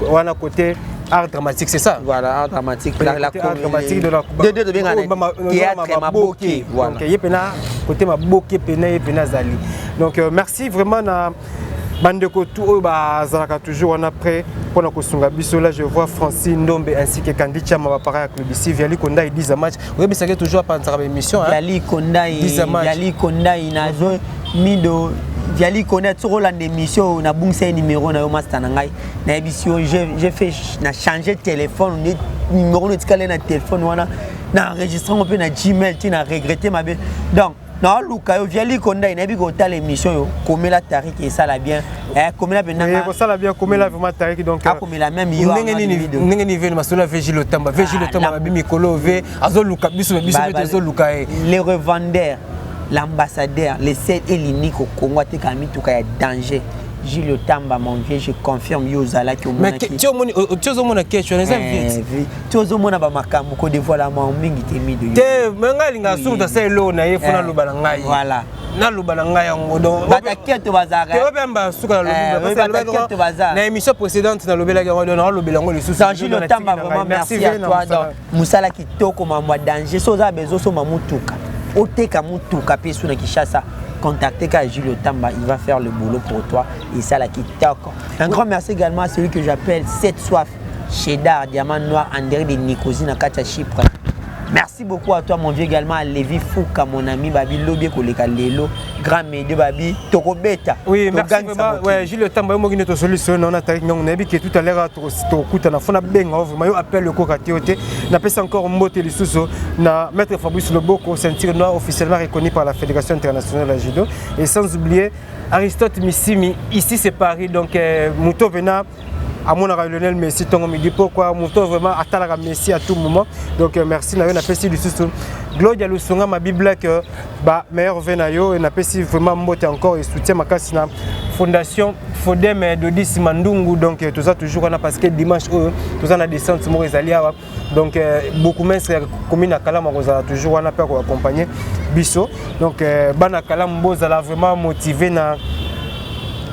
on a côté art dramatique, c'est ça? Voilà, art dramatique. La dramatique de la théâtre, ma bokeh. Voilà. Donc, il y a côté ma bokeh, donc, merci vraiment. Bandeko tout bazalaka toujours on après pour na kosunga biso là je vois Francine Ndombe ainsi que Kandi Chama va parler avec le BC Viali Konda il dit match oui mais ça toujours pas dans émission hein Viali Konda nazo mido Viali Konda toujours la émission na bungsa numéro na yo master na ngai na émission j'ai fait na changer téléphone numéro de tikale na téléphone wana na enregistrant un peu na Gmail tu na regretté ma bien donc non, Luka, Viali Konda, il n'a pas de l'émission, comme la Tariq et ça la bien. Comme la bien, ça la bien, comme la vraiment Tariq donc. Comme la même yo. Les revendeurs, l'ambassadeur, les 7 et l'unique au Congo, tu as mis tout cas danger. Gilles Tamba, mon vieux, je confirme Yozala qui au mais tu as mon question, les invités. Tu as mon abamaka, beaucoup de fois la main, mingi te mis de. Te mengalinga sur ta c'est l'eau na yefuna lubalangai. Voilà. Na lubalangai en donc. Batakia to bazar. Te obemba suka batakia to bazar. Na émission précédente na lobela ga na lobelango les sous. Gilles Tamba vraiment merci à toi donc. Musala kitoko mamwa danger, soza bezo so mamutuka. Oteka mutuka pe suna kishasa. Contactez Gilles Tamba, il va faire le boulot pour toi et ça la TikTok. Un grand merci également à celui que j'appelle Cette Soif, Cheddar, Diamant Noir, André de Nicosie, Nakacha Chypre. Merci beaucoup à toi mon vieux également à Lévi Fouka, mon ami Babi Lobie Koleka Lelo, grand médium Babi Tokobeta. Oui, merci vraiment. Ouais, Gilles Tamba, moi qui n'ai solution, on a taillé, on a dit que tout à l'heure, on a fait un benga, vraiment, appelle le Kokatiote, on a fait encore un mot de sous na maître Fabrice Loboko, ceinture noire officiellement reconnu par la Fédération internationale de judo. Et sans oublier Aristote Missimi, ici c'est Paris, donc Mouto Vena. À mon avis, Lionel Messi, on me dit pourquoi Mouto vraiment attend Messi à tout moment. Donc merci, on a fait du sous. Gloria Lusonga, ma Bible, que meilleur Venayo, et on a fait vraiment monter encore et soutien ma cassina. Fondation Fodem de 10 Mandungu, donc tout ça toujours on a parce que dimanche, tout ça on a des centres Morizalia. Donc beaucoup de gens commune à Kalam, toujours on a peur d'accompagner Bisso. Donc Bana Kalam, Bozala vraiment motivé na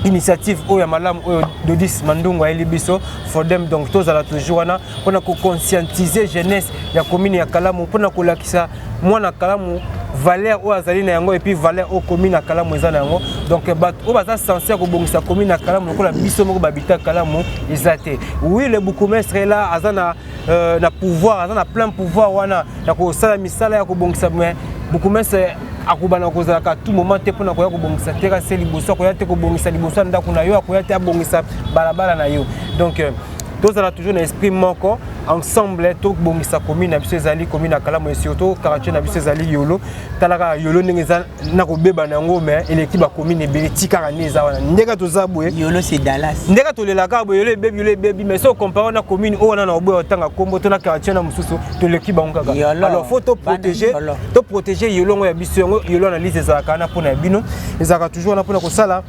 initiative oya malam de 10 Mandungu eli biso for them donc tous ala toujours wana pona ko conscientiser jeunesse ya commune ya Kalamu pona ko lakisa mwana Kalamu valeur o azali na yango et puis valeur o commune ya Kalamu ezana yango donc bat o baza censé ko bongisa commune ya Kalamu ko la biso moko babita Kalamu ezate oui le bourgmestre là azana na pouvoir azana plein pouvoir wana ya ko sala misala ya ko bongisa mais bourgmestre akubana kozalaka à tout moment te pona koya ko bongisa teka se liboso koya te ko bongisa liboso ndako na yo akoya te abongisa balabala na yo donc tous ala toujours un esprit moko ensemble to bongisa commune na biso ezali commune à Kalamu et surtout quartier na biso ezali yolo talaka yolo ndengeza na ko beba na ngo mais équipe ba commune ebele tikara neza wana ndeka to zabwe yolo c'est Dallas ndeka to lelaka bo yolo bebi mais so comparé na commune o wana na obo otanga kombo to na quartier na mususu to l'équipe ba ngaka alors faut to protéger yolo ngo ya biso yolo na liste za kana pona bino ezaka toujours na pona ko sala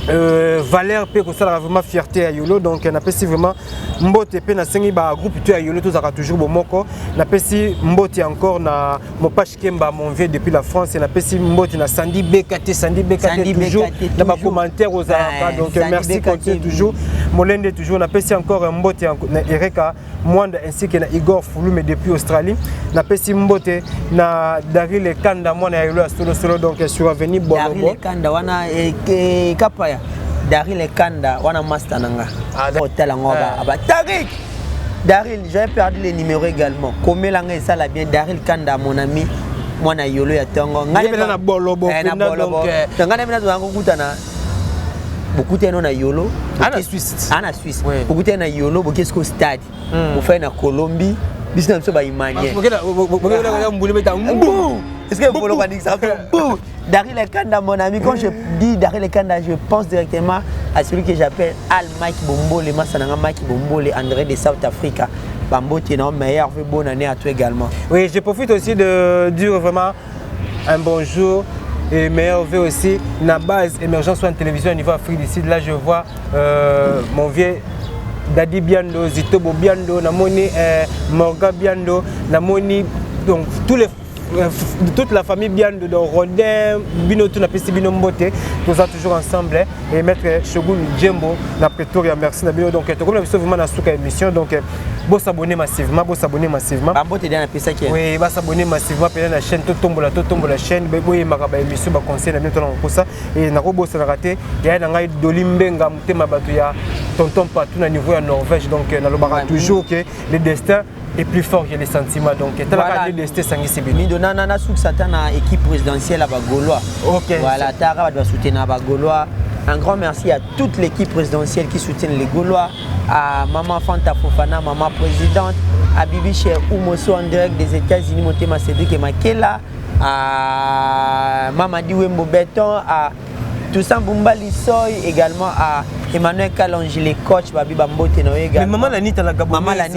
valeur pe ko sala vraiment fierté à yolo donc on a pesi vraiment mbote pe na sengi ba groupe tu à yolo tous aka toujours bomoko na pesi mbote encore na mon page Kemba mon vieux depuis la France et na pesi mbote na Sandy BKT toujours dans ma commentaire aux arabes donc merci continue toujours Molende toujours na pesi encore un mbote na Ereka Mwanda ainsi que na Igor Foulou mais depuis Australie na pesi mbote na Daryl Kanda mwana ya yolo solo donc sur avenue Bolombo Daryl Kanda wana kapaya Daryl Kanda wana master nanga hôtel ngoba aba Tariq Daryl j'ai perdu les numéros également comme langa ça la bien Daryl Kanda mon ami mwana yolo ya tongo ngale na bolobo donc ngane mina zo ngukutana beaucoup de na yolo ana Suisse beaucoup de na yolo bokesko stade on fait na Colombie business so ba imanye est-ce que vous voulez dire ça Daryl Kanda mon ami quand je dis Daryl Kanda je pense directement à celui que j'appelle Al Mike Bombole Masananga Mike Bombole André de South Africa Bambo tu es meilleur bonne année à toi également. Oui, je profite aussi de dire vraiment un bonjour et meilleur vœu aussi na base émergence sur la télévision au niveau Afrique d'ici là je vois mon vieux Dadi Biando Zitobo Biando Namoni Morga Biando Namoni donc tous les toute la famille bien de Rodin, Bino tout na pesi Bino Mbote, nous sommes toujours ensemble et maître Shogun Djembo na Pretoria, merci na Bino. Donc tu comme vraiment na souka émission, donc vous s'abonner massivement, Mbote dans la pesa qui oui, va s'abonner massivement pour la chaîne tombe la chaîne, boy makaba émission ba conseil na Bino pour ça et na robo ça raté, il y a ngai Dolimbenga mutema batu ya tonton partout na niveau ya Norvège, donc na lobara toujours que le destin est plus fort que les sentiments. Donc, voilà. Nana souk satana équipe présidentielle à Bagolois. Ok. Voilà, Tara doit soutenir Bagolois. Un grand merci à toute l'équipe présidentielle qui soutient les Gaulois, à Maman Fanta Fofana, Maman présidente, à Bibi Cher Oumoso en direct des États-Unis, Motema Cédric et Makela, à Mamadi Wembo Béton, à Toussaint Boumbali Soy, également à Emmanuel Kalonji, les coachs, Babi Bambote Noé également. Maman Lanita la gabonaise.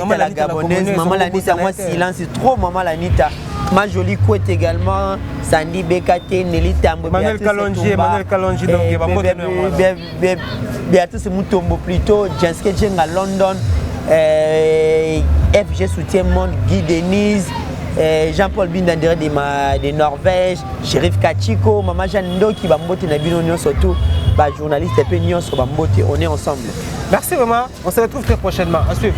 Maman Lanita, moi silence, c'est trop Maman Lanita. Ma jolie couette également, Sandy Bekate, Nelly Tambo, Emmanuel Kalonji, donc Béatrice Moutombo plutôt, Jenske Djeng à London, FG Soutien Monde, Guy Denise, Jean-Paul Bindandere de Norvège, Shérif Kachiko, Maman Jeanne Ndo qui va monter dans l'union surtout, journaliste et pénion sur Bambote, on est ensemble. Merci vraiment, on se retrouve très prochainement, à suivre.